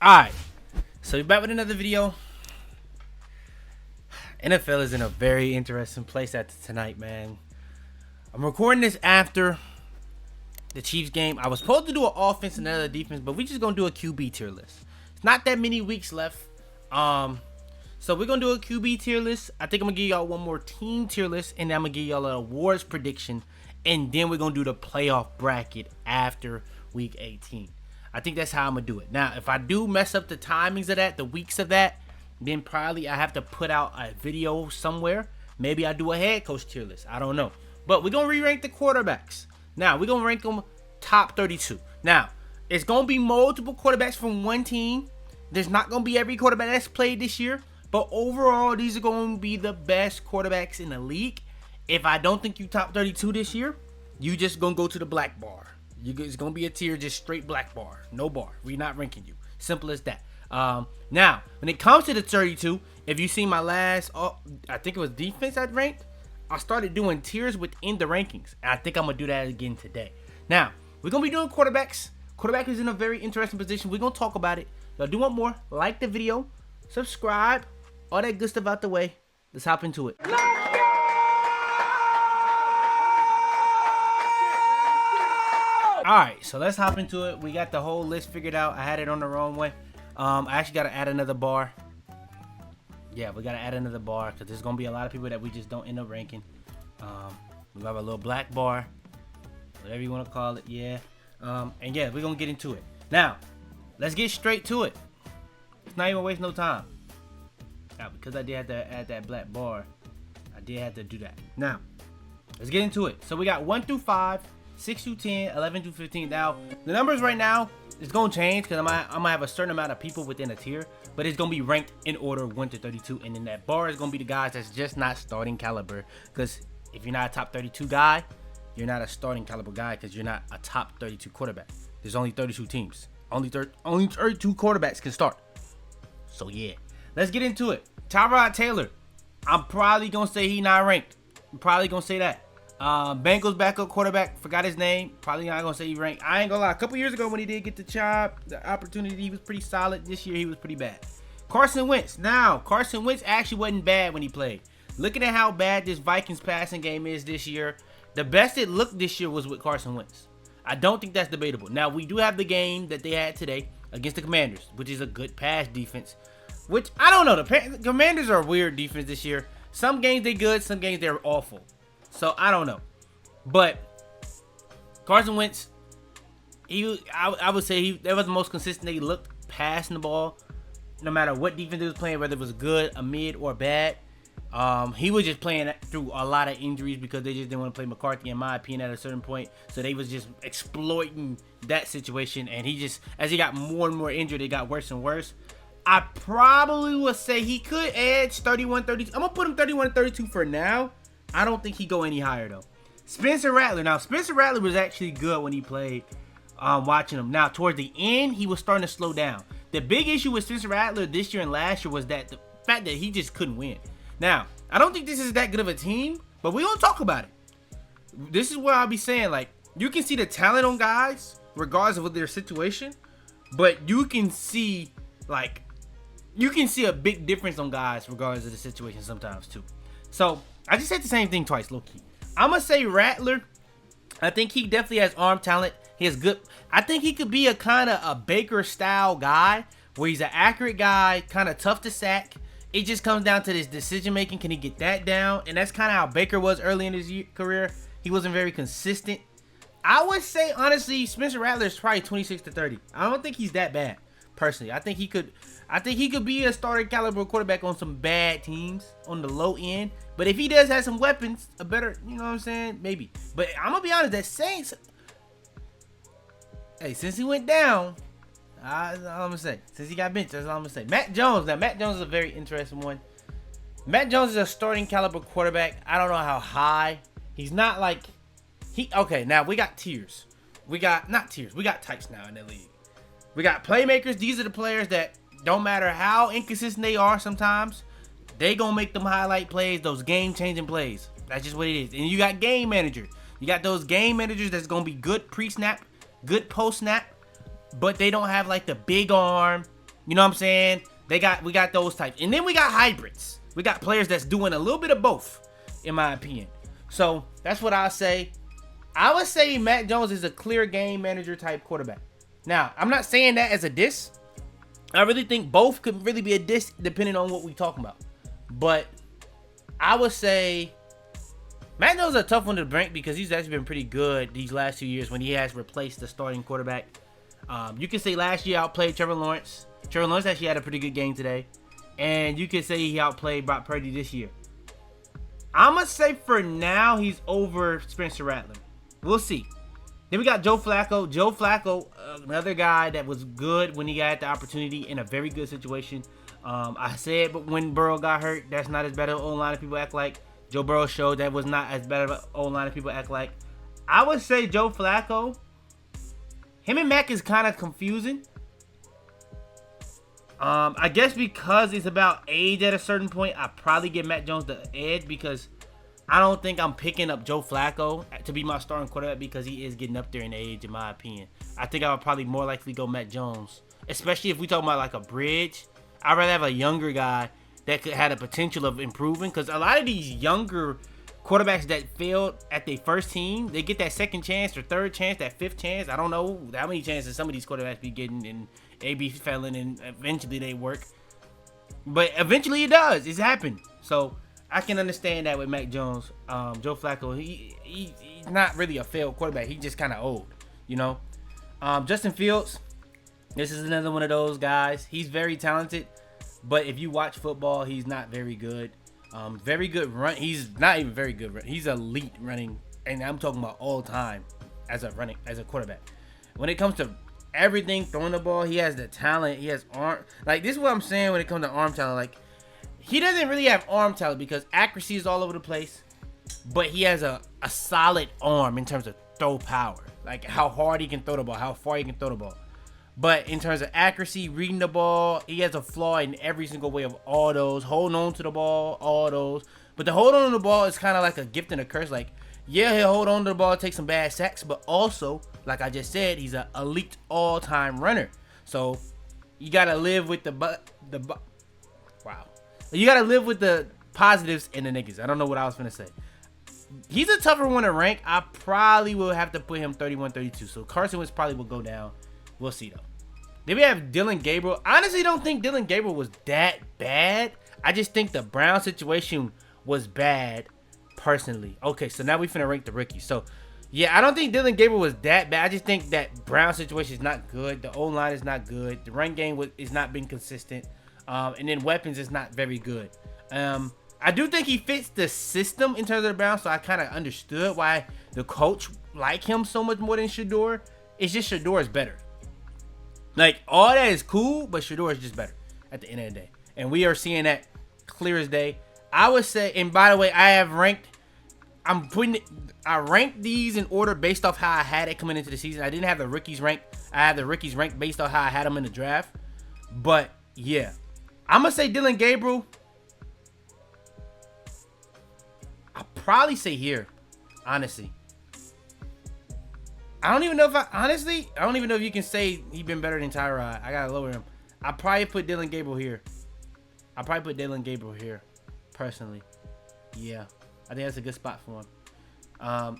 Alright, so we're back with another video. NFL is in a very interesting place after tonight, man. I'm recording this after the Chiefs game. I was supposed to do an offense and another defense, but we just gonna do a QB tier list. It's not that many weeks left. So we're gonna do a QB tier list. I think I'm gonna give y'all one more team tier list, and then I'm gonna give y'all an awards prediction, and then we're gonna do the playoff bracket after week 18. I think that's how I'm gonna do it. Now, if I do mess up the timings of that, the weeks of that, then probably I have to put out a video somewhere. Maybe I do a head coach tier list. I don't know. But we're gonna re-rank the quarterbacks. Now, we're gonna rank them top 32. Now, it's gonna be multiple quarterbacks from one team. There's not gonna be every quarterback that's played this year. But overall, these are gonna be the best quarterbacks in the league. If I don't think you top 32 this year, you just gonna go to the black bar. It's going to be a tier, just straight black bar. No bar. We're not ranking you. Simple as that. Now, when it comes to the 32, if you see my last, I think it was defense I ranked, I started doing tiers within the rankings. And I think I'm going to do that again today. Now, we're going to be doing quarterbacks. Quarterback is in a very interesting position. We're going to talk about it. Y'all do want more? Like the video. Subscribe. All that good stuff out the way. Let's hop into it. Alright, so let's hop into it. We got the whole list figured out. I had it on the wrong way. I actually got to add another bar. Yeah, we got to add another bar because there's going to be a lot of people that we just don't end up ranking. We have a little black bar, whatever you want to call it, yeah. And yeah, we're going to get into it. Now, let's get straight to it. Let's not even waste no time. Now, because I did have to add that black bar, I did have to do that. Now, let's get into it. So we got 1 through 5. 6 through 10, 11 through 15. Now, the numbers right now, it's going to change because I'm going to have a certain amount of people within a tier, but it's going to be ranked in order 1 to 32. And then that bar is going to be the guys that's just not starting caliber, because if you're not a top 32 guy, you're not a starting caliber guy because you're not a top 32 quarterback. There's only 32 teams. Only 32 quarterbacks can start. So, yeah. Let's get into it. Tyrod Taylor. I'm probably going to say he's not ranked. I'm probably going to say that. Bengals backup quarterback, forgot his name. Probably not gonna say he ranked. I ain't gonna lie. A couple years ago when he did get the job, the opportunity, he was pretty solid. This year he was pretty bad. Carson Wentz. Now, Carson Wentz actually wasn't bad when he played. Looking at how bad this Vikings passing game is this year, the best it looked this year was with Carson Wentz. I don't think that's debatable. Now, we do have the game that they had today against the Commanders, which is a good pass defense. Which, I don't know. The Commanders are a weird defense this year. Some games they're good, some games they're awful. So, I don't know. But Carson Wentz, I would say that was the most consistent he looked passing the ball. No matter what defense he was playing, whether it was good, a mid, or bad. He was just playing through a lot of injuries because they just didn't want to play McCarthy, in my opinion, at a certain point. So, they was just exploiting that situation. And he just, as he got more and more injured, it got worse and worse. I probably would say he could edge 31-32. I'm going to put him 31-32 for now. I don't think he go any higher, though. Spencer Rattler. Now, Spencer Rattler was actually good when he played, watching him. Now, towards the end, he was starting to slow down. The big issue with Spencer Rattler this year and last year was that the fact that he just couldn't win. Now, I don't think this is that good of a team, but we're going to talk about it. This is what I'll be saying. Like, you can see the talent on guys, regardless of their situation, but you can see, like, a big difference on guys regardless of the situation sometimes, too. So, I just said the same thing twice, low-key. I'm going to say Rattler. I think he definitely has arm talent. He has good. I think he could be a kind of a Baker-style guy where he's an accurate guy, kind of tough to sack. It just comes down to this decision-making. Can he get that down? And that's kind of how Baker was early in his career. He wasn't very consistent. I would say, honestly, Spencer Rattler is probably 26-30. I don't think he's that bad, personally. I think he could be a starting caliber quarterback on some bad teams on the low end. But if he does have some weapons, a better, you know what I'm saying? Maybe. But I'm going to be honest, that Saints, hey, since he went down, that's all I'm going to say. Since he got benched, that's all I'm going to say. Matt Jones. Now, Matt Jones is a very interesting one. Matt Jones is a starting caliber quarterback. I don't know how high. He's not like, okay, now we got tiers. We got types now in the league. We got playmakers. These are the players that don't matter how inconsistent they are sometimes, they gonna make them highlight plays, those game-changing plays. That's just what it is. And you got game managers. You got those game managers that's gonna be good pre-snap, good post-snap, but they don't have like the big arm, You know what I'm saying? We got those types. And then we got hybrids. We got players that's doing a little bit of both, in my opinion. So that's what I'll say. I would say Mac Jones is a clear game manager type quarterback. Now, I'm not saying that as a diss. I really think both could really be a diss depending on what we're talking about. But I would say Mac Jones is a tough one to rank because he's actually been pretty good these last 2 years when he has replaced the starting quarterback. You can say last year outplayed Trevor Lawrence. Trevor Lawrence actually had a pretty good game today. And you can say he outplayed Brock Purdy this year. I'm going to say for now he's over Spencer Rattler. We'll see. Then we got Joe Flacco. Joe Flacco, another guy that was good when he got the opportunity in a very good situation. I said, but when Burrow got hurt, that's not as bad of an O-line as people act like. Joe Burrow showed that was not as bad of an O-line as people act like. I would say Joe Flacco, him and Mac is kind of confusing. I guess because it's about age at a certain point, I probably give Mac Jones the edge because I don't think I'm picking up Joe Flacco to be my starting quarterback because he is getting up there in age, in my opinion. I think I would probably more likely go Mac Jones, especially if we talking about like a bridge. I'd rather have a younger guy that could have the potential of improving because a lot of these younger quarterbacks that failed at their first team, they get that second chance or third chance, that fifth chance. I don't know how many chances some of these quarterbacks be getting, and they be failing, and eventually they work. But eventually it does. It's happened. So I can understand that with Mac Jones. Joe Flacco, he's not really a failed quarterback. He's just kind of old, you know. Justin Fields, this is another one of those guys. He's very talented, but if you watch football, he's not very good. Very good run. He's not even very good. He's elite running, and I'm talking about all time as a quarterback. When it comes to everything, throwing the ball, he has the talent. He has arm. Like, this is what I'm saying when it comes to arm talent. Like, he doesn't really have arm talent because accuracy is all over the place, but he has a solid arm in terms of throw power. Like, how hard he can throw the ball, how far he can throw the ball. But in terms of accuracy, reading the ball, he has a flaw in every single way of all those. Holding on to the ball, all those. But the hold on to the ball is kind of like a gift and a curse. Like, yeah, he'll hold on to the ball, take some bad sacks, but also, like I just said, he's an elite all-time runner. So you gotta live with wow. You gotta live with the positives and the negatives. I don't know what I was gonna say. He's a tougher one to rank. I probably will have to put him 31, 32. So Carson Wentz probably will go down. We'll see though. Then we have Dylan Gabriel. I honestly don't think Dylan Gabriel was that bad. I just think the Brown situation was bad, personally. Okay, so now we finna rank the rookies. So, yeah, I don't think Dylan Gabriel was that bad. I just think that Brown situation is not good. The O-line is not good. The run game is not being consistent. And then weapons is not very good. I do think he fits the system in terms of the Browns, so I kind of understood why the coach liked him so much more than Shador. It's just Shador is better. Like, all that is cool, but Shador is just better at the end of the day. And we are seeing that clear as day. I would say, and by the way, I ranked these in order based off how I had it coming into the season. I didn't have the rookies ranked. I had the rookies ranked based off how I had them in the draft. But, yeah. I'm going to say Dylan Gabriel. I'll probably say here, honestly. I don't even know if you can say he's been better than Tyrod. I got to lower him. I'll probably put Dylan Gabriel here. Personally. Yeah. I think that's a good spot for him.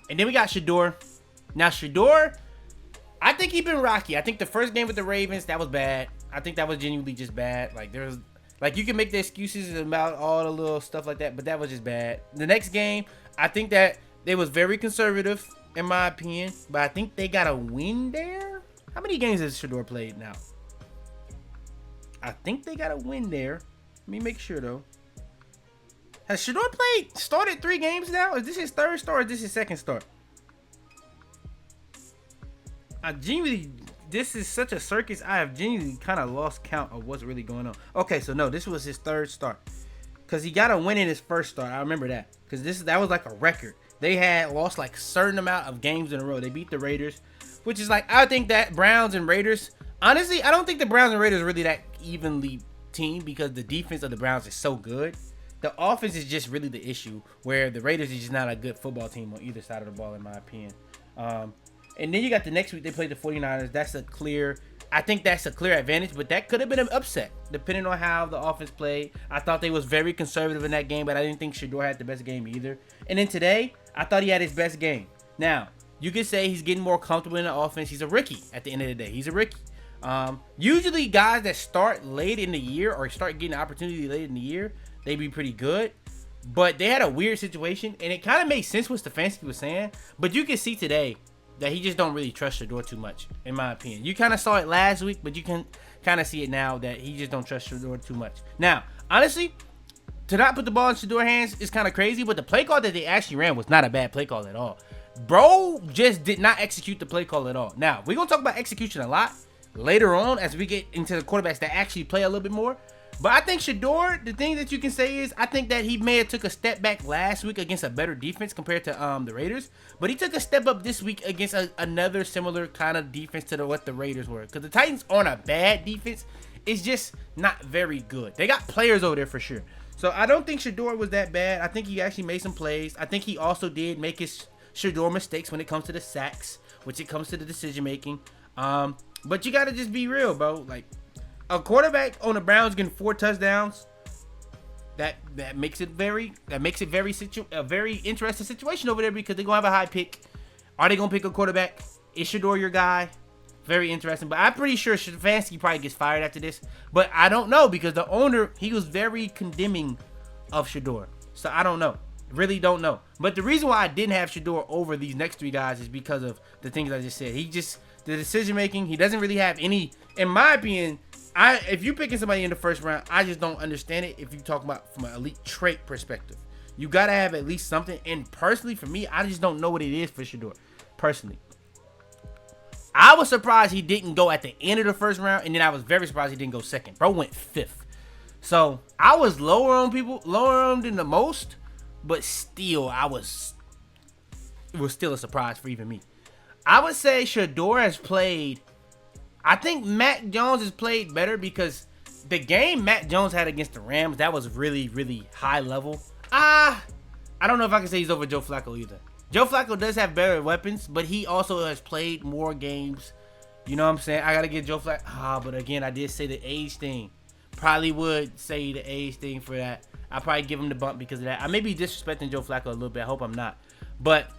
And then we got Shador. Now, Shador, I think he's been rocky. I think the first game with the Ravens, that was bad. I think that was genuinely just bad. Like, you can make the excuses about all the little stuff like that, but that was just bad. The next game, I think that they was very conservative, in my opinion, but I think they got a win there. How many games has Shador played now? I think they got a win there. Let me make sure, though. Has Shador started 3 games now? Is this his third start or is this his second start? This is such a circus. I have genuinely kind of lost count of what's really going on. Okay, so no, this was his third start. Because he got a win in his first start. I remember that. Because that was like a record. They had lost like a certain amount of games in a row. They beat the Raiders, which is like, I think that Browns and Raiders, honestly, I don't think the Browns and Raiders are really that evenly teamed because the defense of the Browns is so good. The offense is just really the issue, where the Raiders is just not a good football team on either side of the ball, in my opinion. And then you got the next week, they played the 49ers. That's a clear I think that's a clear advantage, but that could have been an upset depending on how the offense played. I thought they was very conservative in that game, but I didn't think Shedeur had the best game either. And then today, I thought he had his best game. Now, you could say he's getting more comfortable in the offense. He's a rookie at the end of the day. He's a rookie. Usually guys that start late in the year or start getting an opportunity late in the year, they be pretty good. But they had a weird situation, and it kind of made sense what Stefanski was saying. But you can see today that he just don't really trust Shedeur too much, in my opinion. You kind of saw it last week, but you can kind of see it now that he just don't trust Shedeur too much. Now, honestly, to not put the ball in Shedeur hands is kind of crazy, but the play call that they actually ran was not a bad play call at all. Bro just did not execute the play call at all. Now, we're going to talk about execution a lot later on as we get into the quarterbacks that actually play a little bit more. But I think Shedeur, the thing that you can say is, I think that he may have took a step back last week against a better defense compared to the Raiders. But he took a step up this week against another similar kind of defense to what the Raiders were. Because the Titans aren't a bad defense. It's just not very good. They got players over there for sure. So I don't think Shedeur was that bad. I think he actually made some plays. I think he also did make his Shedeur mistakes when it comes to the sacks, which it comes to the decision making. But you got to just be real, bro. Like, a quarterback on the Browns getting 4 touchdowns, that makes it a very interesting situation over there because they're gonna have a high pick. Are they gonna pick a quarterback? Is Shedeur your guy? Very interesting. But I'm pretty sure Stefanski probably gets fired after this. But I don't know because the owner, he was very condemning of Shedeur. So I don't know. Really don't know. But the reason why I didn't have Shedeur over these next 3 guys is because of the things I just said. The decision making, he doesn't really have any, in my opinion. If you're picking somebody in the first round, I just don't understand it. If you talk about from an elite trait perspective, you gotta have at least something. And personally, for me, I just don't know what it is for Shedeur. Personally, I was surprised he didn't go at the end of the first round, and then I was very surprised he didn't go second. Bro went 5th, so I was lower on him than the most, but still, it was still a surprise for even me. I would say Shedeur has played. I think Mac Jones has played better because the game Mac Jones had against the Rams, that was really, really high level. I don't know if I can say he's over Joe Flacco either. Joe Flacco does have better weapons, but he also has played more games. You know what I'm saying? I got to get Joe Flacco. But again, I did say the age thing. Probably would say the age thing for that. I'll probably give him the bump because of that. I may be disrespecting Joe Flacco a little bit. I hope I'm not. But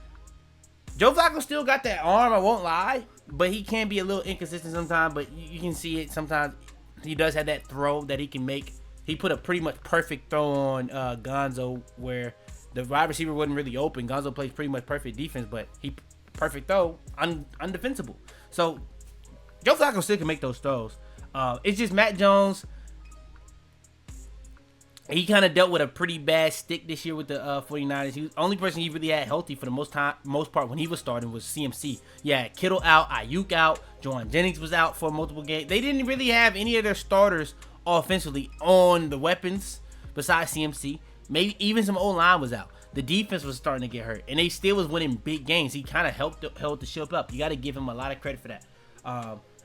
Joe Flacco still got that arm, I won't lie. But he can be a little inconsistent sometimes. But you can see it sometimes. He does have that throw that he can make. He put a pretty much perfect throw on Gonzo where the wide receiver wasn't really open. Gonzo plays pretty much perfect defense, but he perfect throw, undefensible. So Joe Flacco still can make those throws. It's just Matt Jones. He kind of dealt with a pretty bad stick this year with the 49ers. The only person he really had healthy for the most part when he was starting was CMC. Yeah, Kittle out, Ayuk out, Juwan Jennings was out for multiple games. They didn't really have any of their starters offensively on the weapons besides CMC. Maybe even some O-line was out. The defense was starting to get hurt, and they still was winning big games. He kind of held the ship up. You got to give him a lot of credit for that.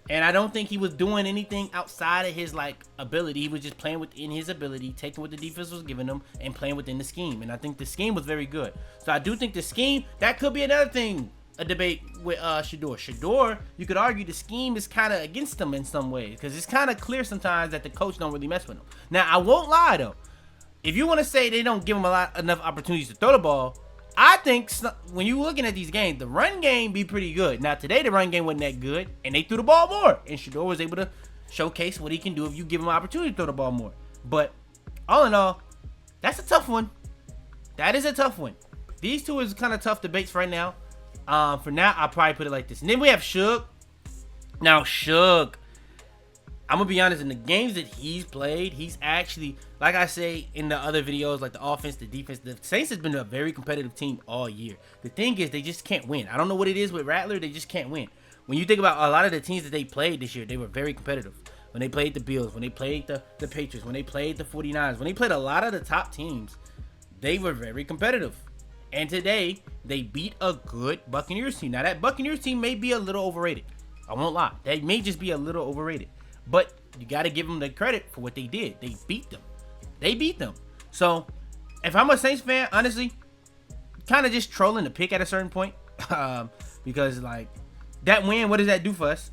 And I don't think he was doing anything outside of his ability. He was just playing within his ability, taking what the defense was giving him, and playing within the scheme. And I think the scheme was very good. So I do think the scheme, that could be another thing, a debate with Shedeur. Shedeur, you could argue the scheme is kind of against him in some ways, because it's kind of clear sometimes that the coach don't really mess with him. Now, I won't lie though. If you want to say they don't give him enough opportunities to throw the ball, I think when you're looking at these games, the run game be pretty good. Now, today the run game wasn't that good, and they threw the ball more. And Shedeur was able to showcase what he can do if you give him an opportunity to throw the ball more. But all in all, that's a tough one. That is a tough one. These two is kind of tough debates right now. For now, I'll probably put it like this. And then we have Suge. Now, Suge, I'm going to be honest, in the games that he's played, he's actually, like I say in the other videos, like the offense, the defense, the Saints has been a very competitive team all year. The thing is, they just can't win. I don't know what it is with Rattler, they just can't win. When you think about a lot of the teams that they played this year, they were very competitive. When they played the Bills, when they played the Patriots, when they played the 49ers, when they played a lot of the top teams, they were very competitive. And today, they beat a good Buccaneers team. Now, that Buccaneers team may be a little overrated. I won't lie. They may just be a little overrated. But you got to give them the credit for what they did. They beat them. They beat them. So, if I'm a Saints fan, honestly, kind of just trolling the pick at a certain point. Because, that win, what does that do for us?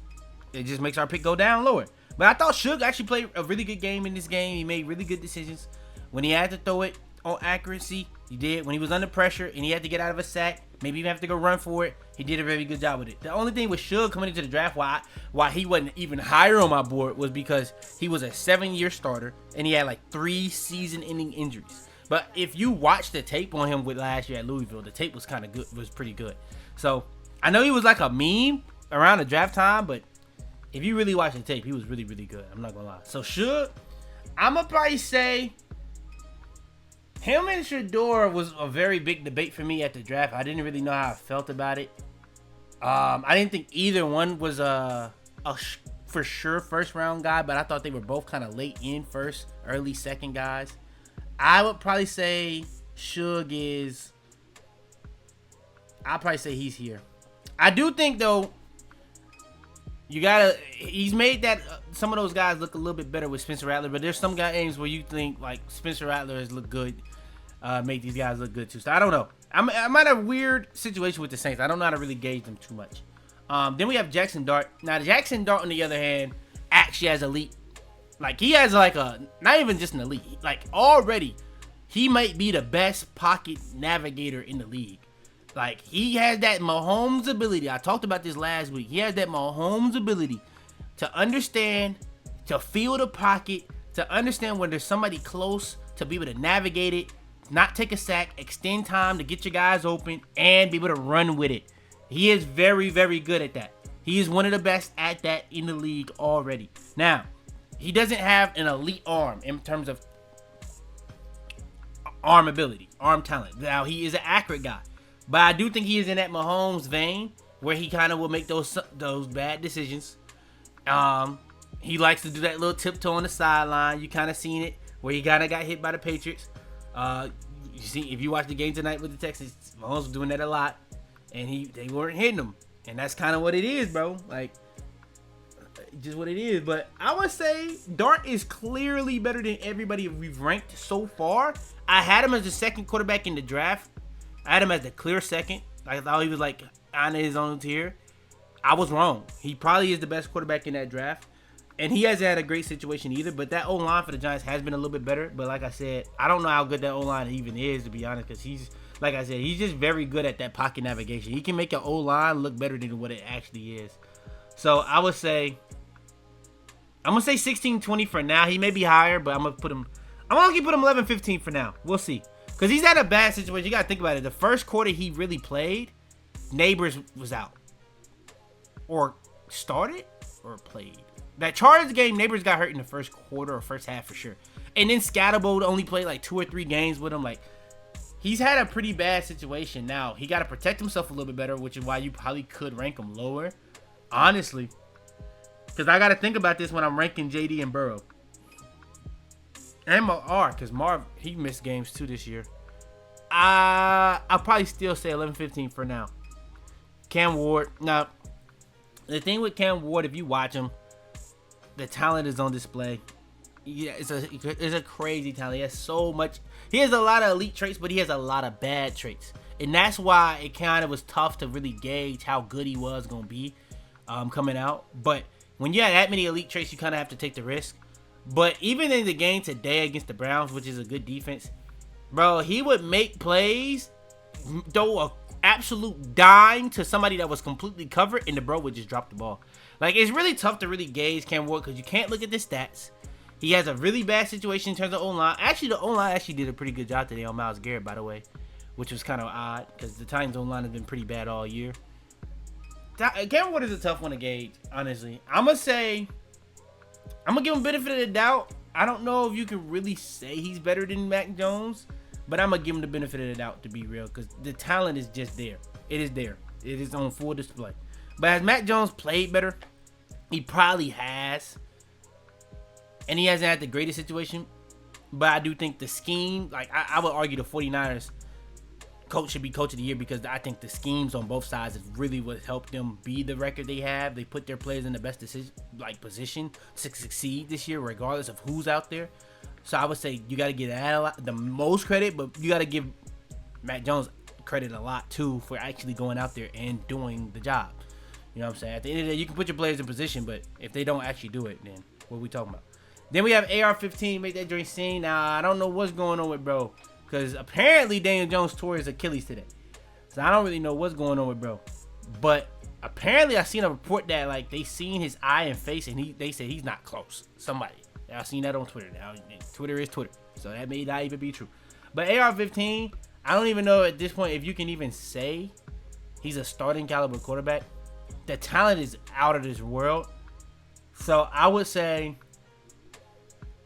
it just makes our pick go down lower. But I thought Suge actually played a really good game in this game. He made really good decisions. When he had to throw it on accuracy, he did. When he was under pressure and he had to get out of a sack, maybe even have to go run for it, he did a very good job with it. The only thing with Suge coming into the draft, why he wasn't even higher on my board, was because he was a 7-year starter and he had like 3 season-ending injuries. But if you watch the tape on him with last year at Louisville, the tape was kind of good, was pretty good. So I know he was like a meme around the draft time, but if you really watch the tape, he was really, really good. I'm not gonna lie. So Suge, I'm gonna probably say him and Shedeur was a very big debate for me at the draft. I didn't really know how I felt about it. I didn't think either one was a for sure first round guy, but I thought they were both kind of late in first, early second guys. I would probably say Suge is. I'll probably say he's here. I do think though, he's made that some of those guys look a little bit better with Spencer Rattler, but there's some games where you think like Spencer Rattler has looked good, make these guys look good too. So I don't know. I'm at a weird situation with the Saints. I don't know how to really gauge them too much. Then we have Jackson Dart. Now Jackson Dart, on the other hand, actually has elite. Like he has like not even just an elite. Like already, he might be the best pocket navigator in the league. Like, he has that Mahomes ability. I talked about this last week. He has that Mahomes ability to understand, to feel the pocket, to understand when there's somebody close, to be able to navigate it, not take a sack, extend time to get your guys open, and be able to run with it. He is very, very good at that. He is one of the best at that in the league already. Now, he doesn't have an elite arm in terms of arm ability, arm talent. Now, he is an accurate guy. But I do think he is in that Mahomes vein where he kind of will make those bad decisions. He likes to do that little tiptoe on the sideline. You kind of seen it where he kind of got hit by the Patriots. You see, if you watch the game tonight with the Texans, Mahomes was doing that a lot, and they weren't hitting him, and that's kind of what it is, bro. Like, just what it is. But I would say Dart is clearly better than everybody we've ranked so far. I had him as the second quarterback in the draft. I had him as the clear second. I thought he was like on his own tier. I was wrong. He probably is the best quarterback in that draft. And he hasn't had a great situation either. But that O-line for the Giants has been a little bit better. But like I said, I don't know how good that O-line even is, to be honest. Because he's, like I said, he's just very good at that pocket navigation. He can make an O-line look better than what it actually is. So I would say, I'm going to say 16-20 for now. He may be higher, but I'm going to put him 11-15 for now. We'll see. Because he's at a bad situation. You got to think about it. The first quarter he really played, Neighbors was out. Or started or played. That Chargers game, Neighbors got hurt in the first quarter or first half for sure. And then Scatterbo only played like 2 or 3 games with him. Like, he's had a pretty bad situation. Now, he got to protect himself a little bit better, which is why you probably could rank him lower. Honestly. Because I got to think about this when I'm ranking JD and Burrow. And Mar, because Mar, he missed games too this year. I'll probably still say 11-15 for now. Cam Ward. Now, the thing with Cam Ward, if you watch him, the talent is on display. Yeah, it's a crazy talent. He has so much. He has a lot of elite traits, but he has a lot of bad traits. And that's why it kind of was tough to really gauge how good he was going to be coming out. But when you have that many elite traits, you kind of have to take the risk. But even in the game today against the Browns, which is a good defense, bro, he would make plays, throw a absolute dime to somebody that was completely covered, and the bro would just drop the ball. Like, it's really tough to really gauge Cam Ward because you can't look at the stats. He has a really bad situation in terms of O-line. Actually, the O-line actually did a pretty good job today on Myles Garrett, by the way, which was kind of odd because the Titans O-line has been pretty bad all year. Cam Ward is a tough one to gauge, honestly. I'm going to give him benefit of the doubt. I don't know if you can really say he's better than Mac Jones, but I'm going to give him the benefit of the doubt, to be real, because the talent is just there. It is there. It is on full display. But has Mac Jones played better? He probably has. And he hasn't had the greatest situation. But I do think the scheme, like I would argue the 49ers coach should be coach of the year because I think the schemes on both sides is really what helped them be the record they have. They put their players in the best position to succeed this year, regardless of who's out there. So I would say you got to give that the most credit, but you got to give Mac Jones credit a lot too for actually going out there and doing the job. You know what I'm saying? At the end of the day, you can put your players in position, but if they don't actually do it, then what are we talking about? Then we have AR-15, make that joint sing. Now, I don't know what's going on with bro, because apparently Daniel Jones tore his Achilles today. So I don't really know what's going on with bro. But apparently I seen a report that like they seen his eye and face, and they said he's not close. Somebody. I seen that on Twitter. Now, Twitter is Twitter, so that may not even be true. But AR-15, I don't even know at this point if you can even say he's a starting caliber quarterback. The talent is out of this world. So I would say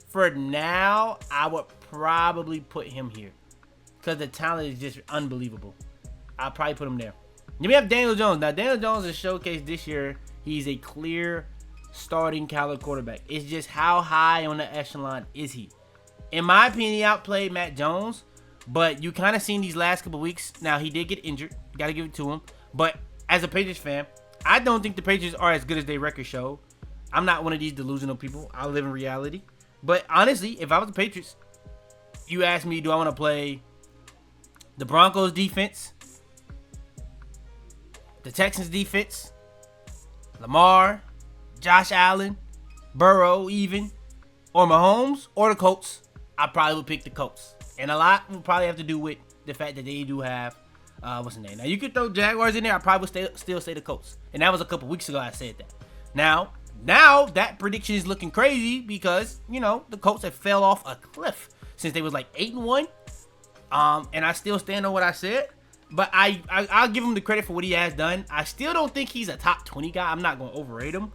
for now, I would probably put him here because the talent is just unbelievable. I'll probably put him there. Then we have Daniel Jones. Now, Daniel Jones is showcased this year. He's a clear starting caliber quarterback. It's just how high on the echelon is he? In my opinion, he outplayed Matt Jones, but you kind of seen these last couple weeks. Now, he did get injured. Got to give it to him. But as a Patriots fan, I don't think the Patriots are as good as their record show. I'm not one of these delusional people. I live in reality. But honestly, if I was the Patriots, you ask me, do I want to play the Broncos defense, the Texans defense, Lamar, Josh Allen, Burrow even, or Mahomes, or the Colts, I probably would pick the Colts. And a lot will probably have to do with the fact that they do have, what's the name? Now, you could throw Jaguars in there. I probably would still say the Colts. And that was a couple weeks ago I said that. Now that prediction is looking crazy because, you know, the Colts have fell off a cliff since they was like 8-1. And I still stand on what I said. But I'll give him the credit for what he has done. I still don't think he's a top 20 guy. I'm not going to overrate him.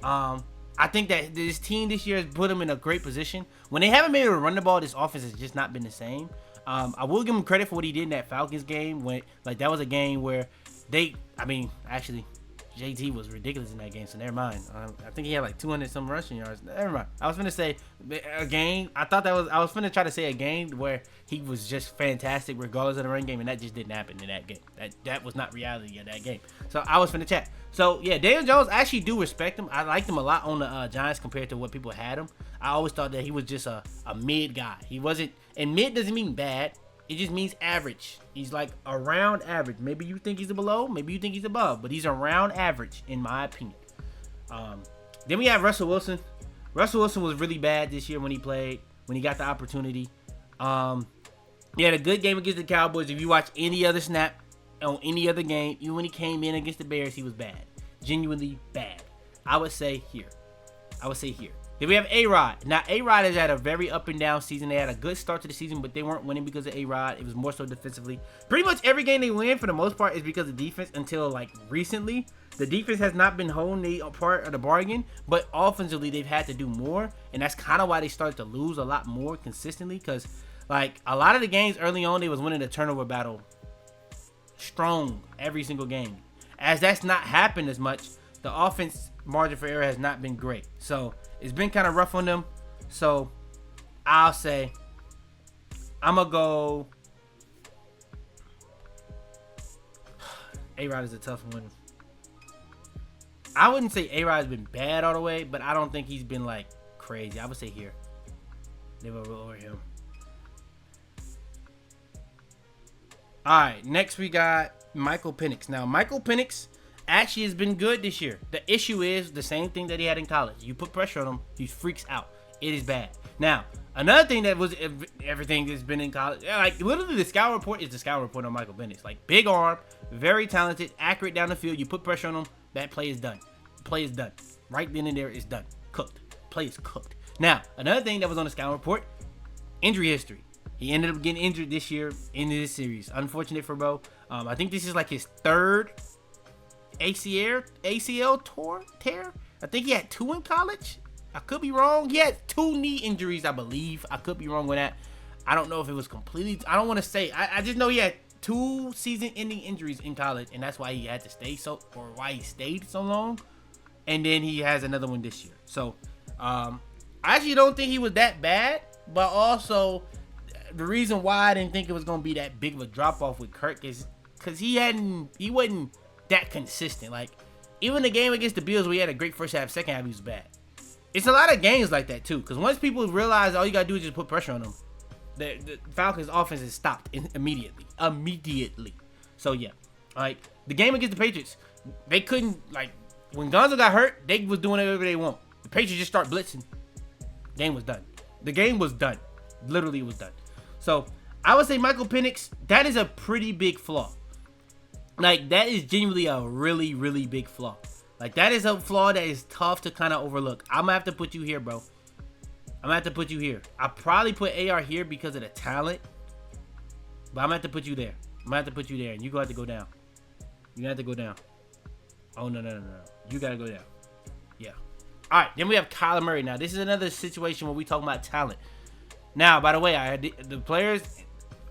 I think that this team this year has put him in a great position. When they haven't been able to run the ball, this offense has just not been the same. I will give him credit for what he did in that Falcons game. When like that was a game where actually, JT was ridiculous in that game, so never mind. I think he had like 200 some rushing yards. Never mind. I was finna say a game. I was finna try to say a game where he was just fantastic regardless of the run game, and that just didn't happen in that game. That was not reality of that game. So I was finna chat. So yeah, Daniel Jones, I actually do respect him. I liked him a lot on the Giants compared to what people had him. I always thought that he was just a mid guy. He wasn't, and mid doesn't mean bad. It just means average. He's like around average. Maybe you think he's below, maybe you think he's above, but he's around average in my opinion. Then we have Russell Wilson. Russell Wilson was really bad this year when he played, when he got the opportunity. He had a good game against the Cowboys. If you watch any other snap on any other game, even when he came in against the Bears, he was bad. Genuinely bad. I would say here. Then we have A-Rod. Now, A-Rod has had a very up and down season. They had a good start to the season, but they weren't winning because of A-Rod. It was more so defensively. Pretty much every game they win, for the most part, is because of defense until, like, recently. The defense has not been holding a part of the bargain, but offensively, they've had to do more, and that's kind of why they started to lose a lot more consistently because, like, a lot of the games early on, they was winning the turnover battle strong every single game. As that's not happened as much, the offense margin for error has not been great. So it's been kind of rough on them. So I'll say I'm going to go. A-Rod is a tough one. I wouldn't say A-Rod has been bad all the way, but I don't think he's been like crazy. I would say here. They will over him. All right, next we got Michael Penix. Now, Michael Penix actually has been good this year. The issue is the same thing that he had in college. You put pressure on him, he freaks out. It is bad. Now, another thing that was everything that's been in college, like literally the scout report is the scout report on Michael Penix. Like big arm, very talented, accurate down the field. You put pressure on him, that play is done. Play is done. Right then and there, it's done. Cooked. Play is cooked. Now, another thing that was on the scout report, injury history. He ended up getting injured this year in this series. Unfortunate for Bo. I think this is like his third ACL tear. I think he had 2 in college. I could be wrong. He had 2 knee injuries, I believe. I could be wrong with that. I don't know if it was completely. I don't want to say. I just know he had 2 season-ending injuries in college, and that's why he had to stay why he stayed so long. And then he has another one this year. So, I actually don't think he was that bad, but also the reason why I didn't think it was gonna be that big of a drop off with Kirk is because he wasn't that consistent. Like even the game against the Bills where he had a great first half, second half he was bad. It's a lot of games like that too, because once people realize all you gotta do is just put pressure on them, the Falcons offense is stopped immediately. So yeah, like the game against the Patriots, They couldn't, like, when Gonzo got hurt, they was doing whatever they want. The Patriots just start blitzing. Game was done. The game was done. Literally, it was done. So, I would say Michael Penix, that is a pretty big flaw. Like, that is genuinely a really, really big flaw. Like, that is a flaw that is tough to kind of overlook. I'm going to have to put you here, bro. I'm going to have to put you here. I probably put AR here because of the talent. But I'm going to have to put you there. I'm going to have to put you there. And you're going to have to go down. You're going to have to go down. Oh, no. You got to go down. Yeah. All right. Then we have Kyler Murray. Now, this is another situation where we talk about talent. Now, by the way, the players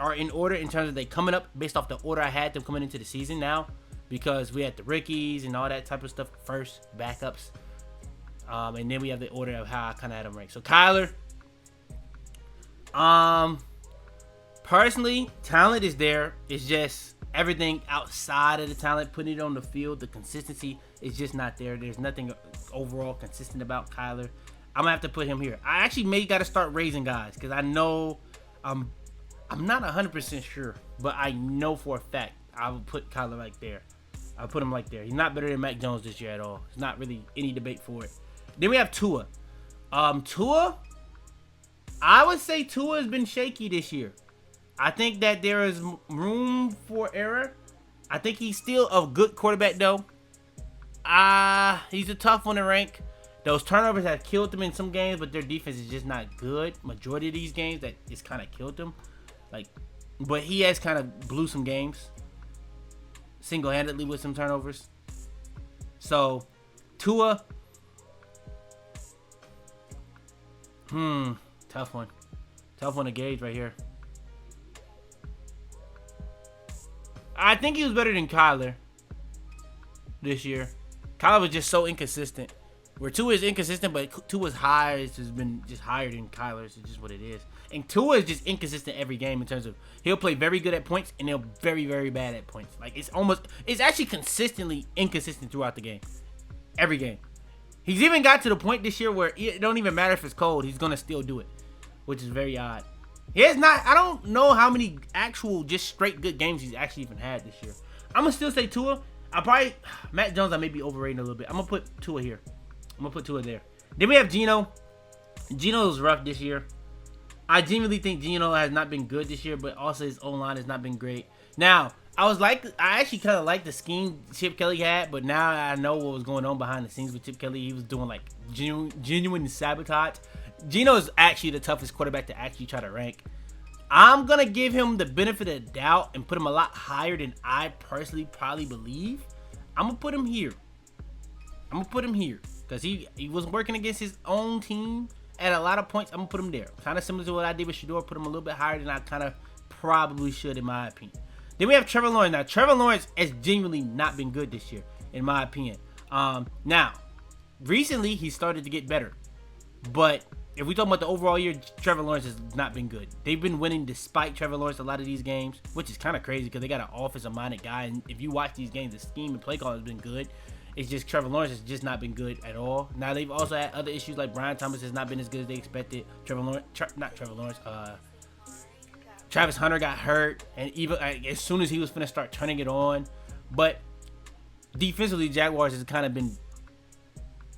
are in order in terms of they coming up based off the order I had them coming into the season now. Because we had the rookies and all that type of stuff first, backups. And then we have the order of how I kind of had them ranked. So, Kyler. Personally, talent is there. It's just everything outside of the talent, putting it on the field, the consistency is just not there. There's nothing overall consistent about Kyler. I'm going to have to put him here. I actually may got to start raising guys because I know I'm not 100% sure, but I know for a fact I would put Kyler like there. I'll put him like there. He's not better than Mac Jones this year at all. There's not really any debate for it. Then we have Tua. Tua, I would say Tua has been shaky this year. I think that there is room for error. I think he's still a good quarterback, though. He's a tough one to rank. Those turnovers have killed them in some games, but their defense is just not good. Majority of these games, that just kind of killed them. But he has kind of blew some games single-handedly with some turnovers. So, Tua. Tough one. Tough one to gauge right here. I think he was better than Kyler this year. Kyler was just so inconsistent. Where Tua is inconsistent, but Tua's high has just been just higher than Kyler's. It's just what it is. And Tua is just inconsistent every game in terms of he'll play very good at points and he'll very, very bad at points. Like it's actually consistently inconsistent throughout the game. Every game. He's even got to the point this year where it don't even matter if it's cold. He's going to still do it, which is very odd. I don't know how many actual just straight good games he's actually even had this year. I'm going to still say Tua. Matt Jones I may be overrating a little bit. I'm going to put Tua here. I'm going to put Tua there. Then we have Geno. Geno was rough this year. I genuinely think Geno has not been good this year, but also his O-line has not been great. Now, I actually kind of like the scheme Chip Kelly had, but now I know what was going on behind the scenes with Chip Kelly. He was doing like genuine sabotage. Geno is actually the toughest quarterback to actually try to rank. I'm going to give him the benefit of the doubt and put him a lot higher than I personally probably believe. I'm going to put him here. Because he was working against his own team at a lot of points. I'm going to put him there. Kind of similar to what I did with Shador. Put him a little bit higher than I kind of probably should in my opinion. Then we have Trevor Lawrence. Now, Trevor Lawrence has genuinely not been good this year, in my opinion. Now, recently, he started to get better. But if we talk about the overall year, Trevor Lawrence has not been good. They've been winning despite Trevor Lawrence a lot of these games, which is kind of crazy because they got an offensive-minded guy. And if you watch these games, the scheme and play call has been good. It's just Trevor Lawrence has just not been good at all. Now, they've also had other issues like Brian Thomas has not been as good as they expected. Travis Hunter got hurt, and even as soon as he was going to start turning it on. But defensively, Jaguars has kind of been,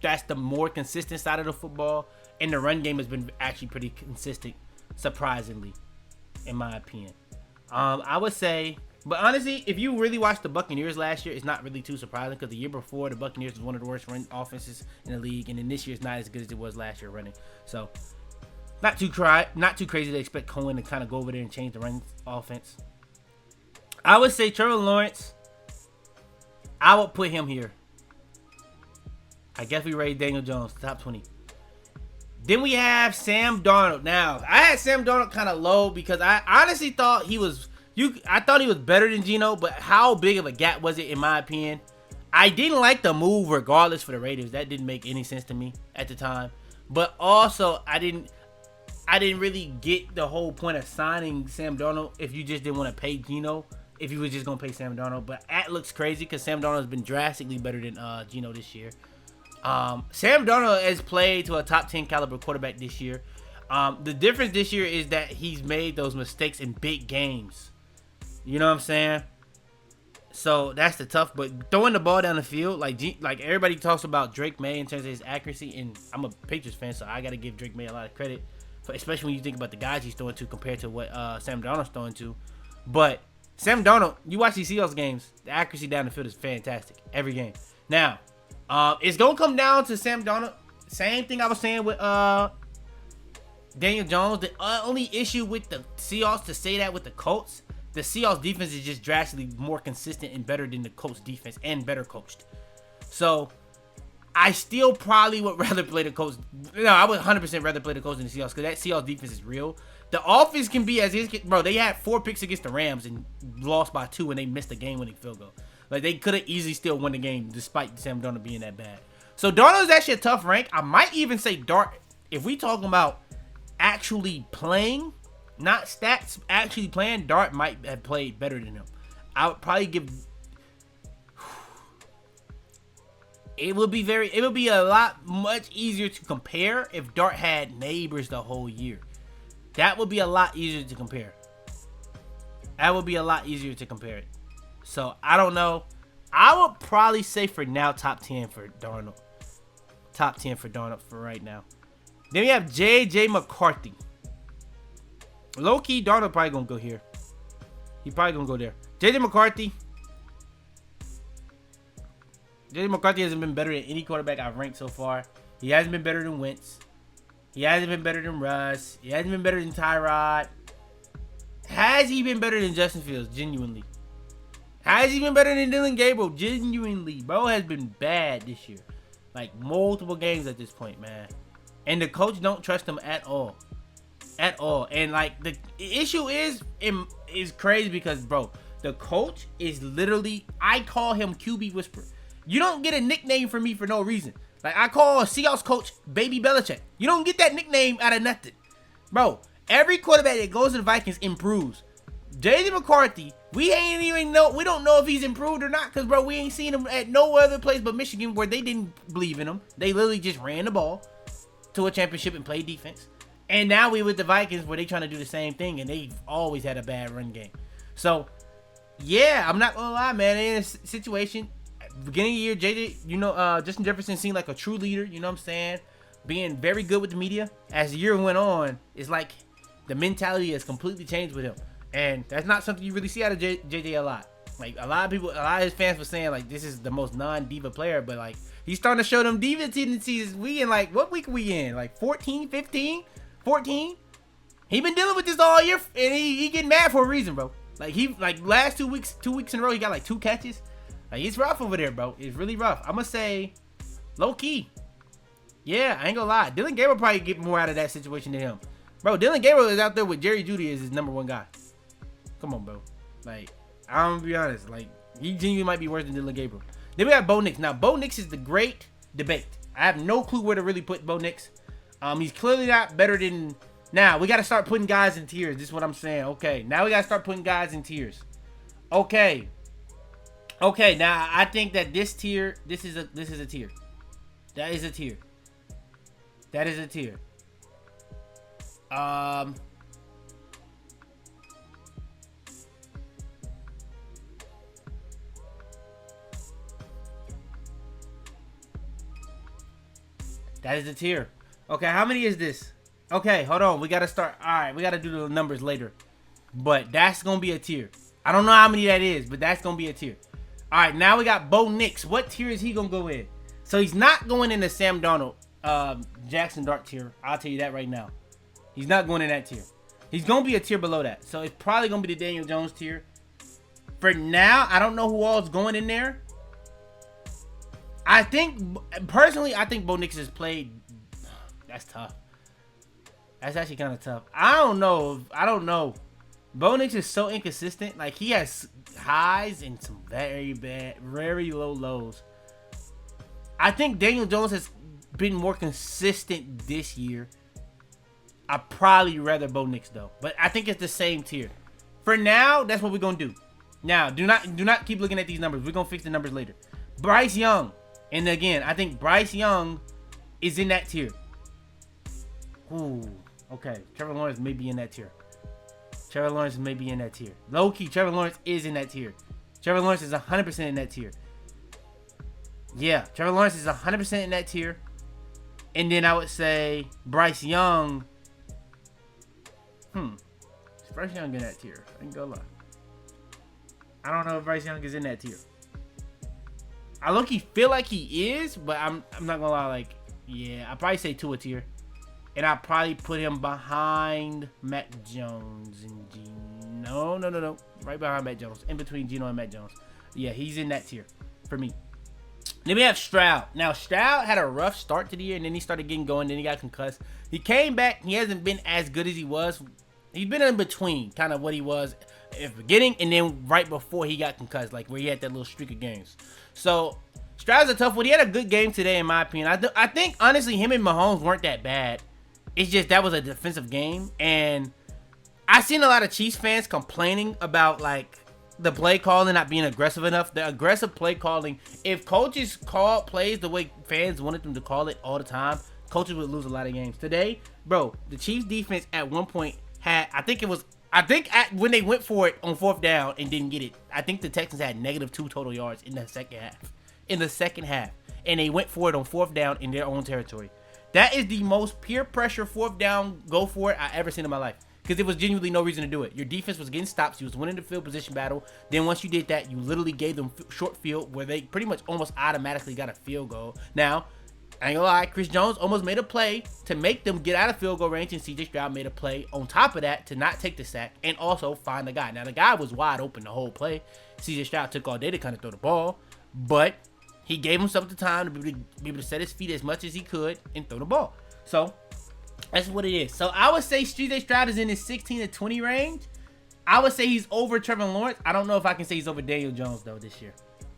that's the more consistent side of the football. And the run game has been actually pretty consistent, surprisingly, in my opinion. I would say, but honestly, if you really watched the Buccaneers last year, it's not really too surprising because the year before, the Buccaneers was one of the worst run offenses in the league. And then this year is not as good as it was last year running. So, not too crazy to expect Cohen to kind of go over there and change the run offense. I would say Trevor Lawrence, I would put him here. I guess we raised Daniel Jones, top 20. Then we have Sam Darnold. Now, I had Sam Darnold kind of low because I honestly thought he was better than Geno, but how big of a gap was it in my opinion? I didn't like the move regardless for the Raiders. That didn't make any sense to me at the time. But also, I didn't really get the whole point of signing Sam Darnold if you just didn't want to pay Geno, if you was just going to pay Sam Darnold. But that looks crazy because Sam Darnold has been drastically better than Geno this year. Sam Darnold has played to a top 10 caliber quarterback this year. The difference this year is that he's made those mistakes in big games. You know what I'm saying? So that's the tough. But throwing the ball down the field, like everybody talks about Drake Maye in terms of his accuracy, and I'm a Patriots fan, so I got to give Drake Maye a lot of credit, especially when you think about the guys he's throwing to compared to what Sam Darnold's throwing to. But Sam Darnold, you watch these Seahawks games, the accuracy down the field is fantastic every game. Now, it's gonna come down to Sam Darnold. Same thing I was saying with Daniel Jones. The only issue with the Seahawks, to say that with the Colts, the Seahawks defense is just drastically more consistent and better than the Colts defense, and better coached. So I still probably would rather play the Colts. No, I would 100% rather play the Colts than the Seahawks, because that Seahawks defense is real. The offense can be as is. Bro, they had 4 picks against the Rams and lost by 2, and they missed a game-winning field goal. Like, they could have easily still won the game despite Sam Darnold being that bad. So Darnold is actually a tough rank. I might even say if we talking about actually playing, not stats, actually playing, Dart might have played better than him. I would probably give. It would be a lot much easier to compare if Dart had neighbors the whole year. That would be a lot easier to compare. It. So I don't know. I would probably say for now top 10 for Darnold. Top 10 for Darnold for right now. Then we have J.J. McCarthy. Low-key, Darnold probably going to go here. He probably going to go there. J.J. McCarthy. J.J. McCarthy hasn't been better than any quarterback I've ranked so far. He hasn't been better than Wentz. He hasn't been better than Russ. He hasn't been better than Tyrod. Has he been better than Justin Fields? Genuinely. Has he been better than Dylan Gabriel? Genuinely. Bro has been bad this year. Like, multiple games at this point, man. And the coach don't trust him at all. At all. And, like, the issue is crazy because, bro, the coach is literally, I call him QB Whisperer. You don't get a nickname from me for no reason. Like, I call a Seahawks coach Baby Belichick. You don't get that nickname out of nothing. Bro, every quarterback that goes to the Vikings improves. J.J. McCarthy, we don't know if he's improved or not, because, bro, we ain't seen him at no other place but Michigan where they didn't believe in him. They literally just ran the ball to a championship and played defense. And now we with the Vikings where they trying to do the same thing, and they've always had a bad run game. So, yeah, I'm not going to lie, man. In this situation, beginning of the year, JJ, Justin Jefferson seemed like a true leader, you know what I'm saying? Being very good with the media. As the year went on, it's like the mentality has completely changed with him. And that's not something you really see out of JJ a lot. Like, a lot of his fans were saying, like, this is the most non-diva player, but, like, he's starting to show them diva tendencies. We in, like, what week are we in? Like, 14, 15, 14? He been dealing with this all year, and he getting mad for a reason, bro. Like, last 2 weeks in a row, he got, like, 2 catches. Like, it's rough over there, bro. It's really rough. I'm going to say low-key. Yeah, I ain't going to lie. Dylan Gabriel probably get more out of that situation than him. Bro, Dylan Gabriel is out there with Jerry Jeudy as his number 1 guy. Come on, bro. Like, I'm going to be honest. Like, he genuinely might be worse than Dylan Gabriel. Then we have Bo Nix. Now, Bo Nix is the great debate. I have no clue where to really put Bo Nix. He's clearly not better than... Now, we got to start putting guys in tiers. This is what I'm saying. Okay, now we got to start putting guys in tiers. Okay, now I think that this tier, this is a tier. That is a tier. That is a tier. That is a tier. Okay, how many is this? Okay, hold on. We got to start. All right, we got to do the numbers later. But that's going to be a tier. I don't know how many that is, but that's going to be a tier. All right, now we got Bo Nix. What tier is he going to go in? So he's not going in the Sam Darnold, Jackson Dart tier. I'll tell you that right now. He's not going in that tier. He's going to be a tier below that. So it's probably going to be the Daniel Jones tier. For now, I don't know who all is going in there. Personally, I think Bo Nix has played. That's tough. That's actually kind of tough. I don't know. Bo Nix is so inconsistent. Like, he has highs and some very bad, very low lows. I think Daniel Jones has been more consistent this year. I'd probably rather Bo Nix, though. But I think it's the same tier. For now, that's what we're going to do. Now, do not keep looking at these numbers. We're going to fix the numbers later. Bryce Young. And again, I think Bryce Young is in that tier. Ooh, okay. Trevor Lawrence may be in that tier. Low-key, Trevor Lawrence is in that tier. Trevor Lawrence is 100% in that tier. Yeah, Trevor Lawrence is 100% in that tier. And then I would say Bryce Young. Is Bryce Young in that tier? I ain't gonna lie. I don't know if Bryce Young is in that tier. I low-key feel like he is, but I'm not gonna lie. Like, yeah, I'd probably say Tua tier. And I'd probably put him behind Matt Jones and Geno. No. Right behind Matt Jones. In between Geno and Matt Jones. Yeah, he's in that tier for me. Then we have Stroud. Now, Stroud had a rough start to the year, and then he started getting going. Then he got concussed. He came back. He hasn't been as good as he was. He's been in between kind of what he was at the beginning and then right before he got concussed, like where he had that little streak of games. So, Stroud's a tough one. He had a good game today, in my opinion. I think, honestly, him and Mahomes weren't that bad. It's just that was a defensive game. And I've seen a lot of Chiefs fans complaining about, like, the play calling not being aggressive enough. The aggressive play calling, if coaches called plays the way fans wanted them to call it all the time, coaches would lose a lot of games. Today, bro, the Chiefs defense at one point had, when they went for it on 4th down and didn't get it, I think the Texans had -2 total yards in the second half. And they went for it on 4th down in their own territory. That is the most peer pressure 4th down go for it I ever seen in my life. Because there was genuinely no reason to do it. Your defense was getting stops. You was winning the field position battle. Then once you did that, you literally gave them short field where they pretty much almost automatically got a field goal. Now, I ain't gonna lie, Chris Jones almost made a play to make them get out of field goal range, and CJ Stroud made a play on top of that to not take the sack and also find the guy. Now, the guy was wide open the whole play. CJ Stroud took all day to kind of throw the ball, but he gave himself the time to be able to set his feet as much as he could and throw the ball. So, that's what it is. So, I would say CJ Stroud is in his 16 to 20 range. I would say he's over Trevor Lawrence. I don't know if I can say he's over Daniel Jones, though, this year.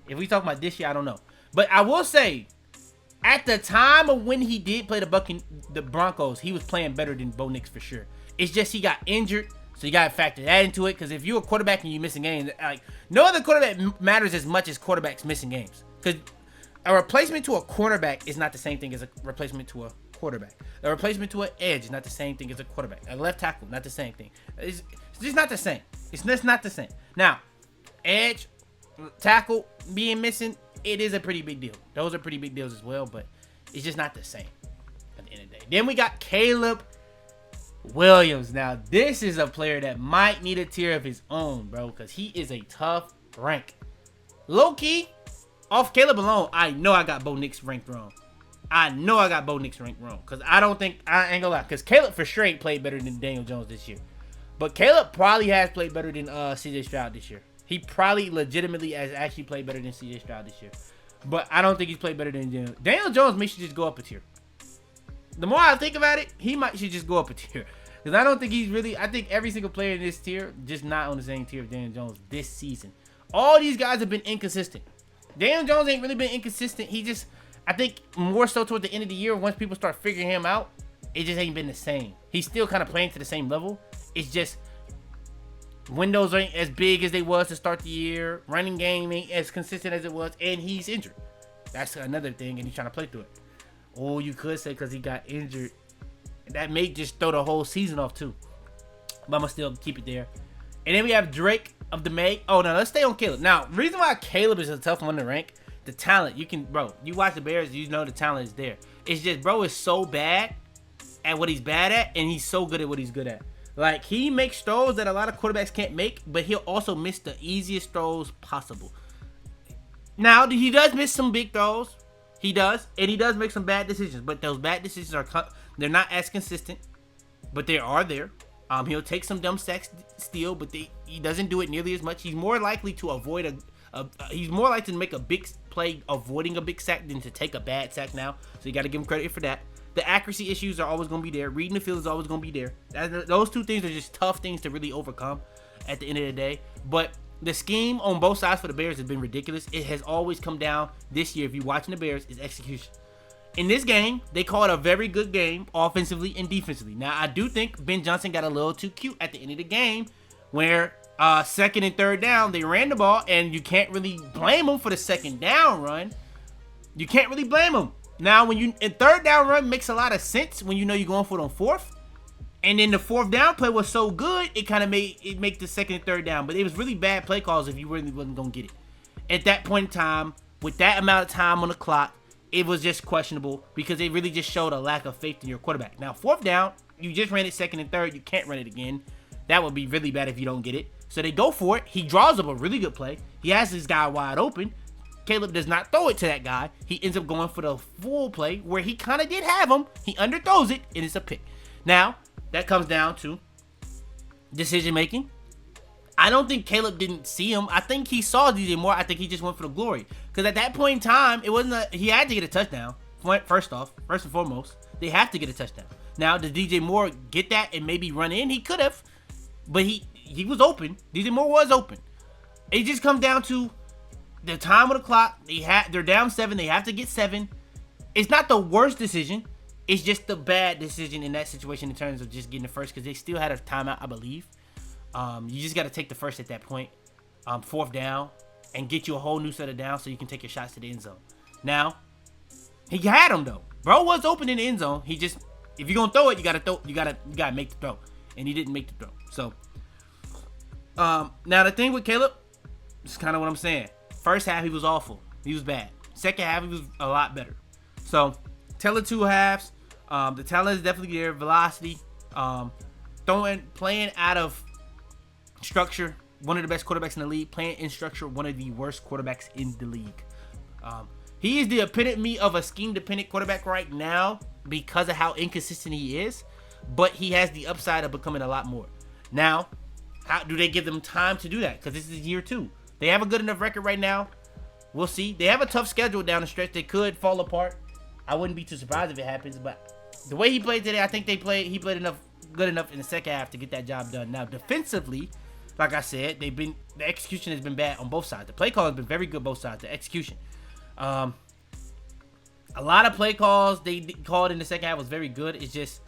If we talk about this year, I don't know. But I will say, at the time of when he did play the Broncos, he was playing better than Bo Nix for sure. It's just he got injured, so you got to factor that into it. Because if you're a quarterback and you're missing games, like no other quarterback matters as much as quarterbacks missing games. Because a replacement to a cornerback is not the same thing as a replacement to a quarterback. A replacement to an edge is not the same thing as a quarterback. A left tackle, not the same thing. It's just not the same. It's just not the same. Now, edge, tackle being missing, it is a pretty big deal. Those are pretty big deals as well, but it's just not the same at the end of the day. Then we got Caleb Williams. Now, this is a player that might need a tier of his own, bro, because he is a tough rank. Low-key, off Caleb alone, I know I got Bo Nix ranked wrong. Because I ain't gonna lie, because Caleb for sure ain't played better than Daniel Jones this year. But Caleb probably has played better than CJ Stroud this year. He probably legitimately has actually played better than CJ Stroud this year. But I don't think he's played better than Daniel Jones. May should just go up a tier. The more I think about it, he should just go up a tier. Because I don't think he's really, I think every single player in this tier, just not on the same tier of Daniel Jones this season. All these guys have been inconsistent. Daniel Jones ain't really been inconsistent. He just, I think more so toward the end of the year, once people start figuring him out, it just ain't been the same. He's still kind of playing to the same level. It's just windows ain't as big as they was to start the year. Running game ain't as consistent as it was, and he's injured. That's another thing, and he's trying to play through it. Or you could say because he got injured, that may just throw the whole season off too. But I'm gonna still keep it there. And then we have Drake of the Maye. Oh no, let's stay on Caleb. Now, reason why Caleb is a tough one to rank, the talent. You watch the Bears, you know the talent is there. It's just bro is so bad at what he's bad at, and he's so good at what he's good at. Like, he makes throws that a lot of quarterbacks can't make, but he'll also miss the easiest throws possible. Now, he does miss some big throws. He does. And he does make some bad decisions. But those bad decisions they're not as consistent. But they are there. He'll take some dumb sacks still, but he doesn't do it nearly as much. He's more likely to he's more likely to make a big play avoiding a big sack than to take a bad sack now. So you got to give him credit for that. The accuracy issues are always going to be there. Reading the field is always going to be there. Those two things are just tough things to really overcome at the end of the day. But the scheme on both sides for the Bears has been ridiculous. It has always come down this year, if you're watching the Bears, is execution. In this game, they call it a very good game offensively and defensively. Now, I do think Ben Johnson got a little too cute at the end of the game where second and third down, they ran the ball, and you can't really blame them for the second down run. You can't really blame them. Now, a third down run makes a lot of sense when you know you're going for it on fourth. And then the fourth down play was so good, it kind of make the second and third down. But it was really bad play calls if you really wasn't going to get it. At that point in time, with that amount of time on the clock, it was just questionable because it really just showed a lack of faith in your quarterback. Now, fourth down, you just ran it second and third. You can't run it again. That would be really bad if you don't get it. So they go for it. He draws up a really good play. He has this guy wide open. Caleb does not throw it to that guy. He ends up going for the full play where he kind of did have him. He underthrows it, and it's a pick. Now, that comes down to decision making. I don't think Caleb didn't see him. I think he saw DJ Moore. I think he just went for the glory. Because at that point in time, he had to get a touchdown. First and foremost, they have to get a touchdown. Now, did DJ Moore get that and maybe run in? He could have. But he was open. DJ Moore was open. It just comes down to the time of the clock. They're down 7. They have to get 7. It's not the worst decision. It's just the bad decision in that situation in terms of just getting the first because they still had a timeout, I believe. You just got to take the first at that point. Fourth down and get you a whole new set of downs so you can take your shots to the end zone. Now, he had him though. Bro was open in the end zone. He just, if you're gonna throw it, you gotta make the throw, and he didn't make the throw. So, now the thing with Caleb is kind of what I'm saying. First half he was awful. He was bad. Second half he was a lot better. So, tell the 2 halves. The talent is definitely there. Velocity. Playing out of structure, one of the best quarterbacks in the league. Playing in structure, one of the worst quarterbacks in the league. He is the epitome of a scheme-dependent quarterback right now because of how inconsistent he is, but he has the upside of becoming a lot more. Now, how do they give them time to do that? Because this is year 2. They have a good enough record right now. We'll see. They have a tough schedule down the stretch. They could fall apart. I wouldn't be too surprised if it happens, but the way he played today, I think he played good enough in the second half to get that job done. Now, defensively, like I said, the execution has been bad on both sides. The play call has been very good both sides. The execution. A lot of play calls they called in the second half was very good. It's just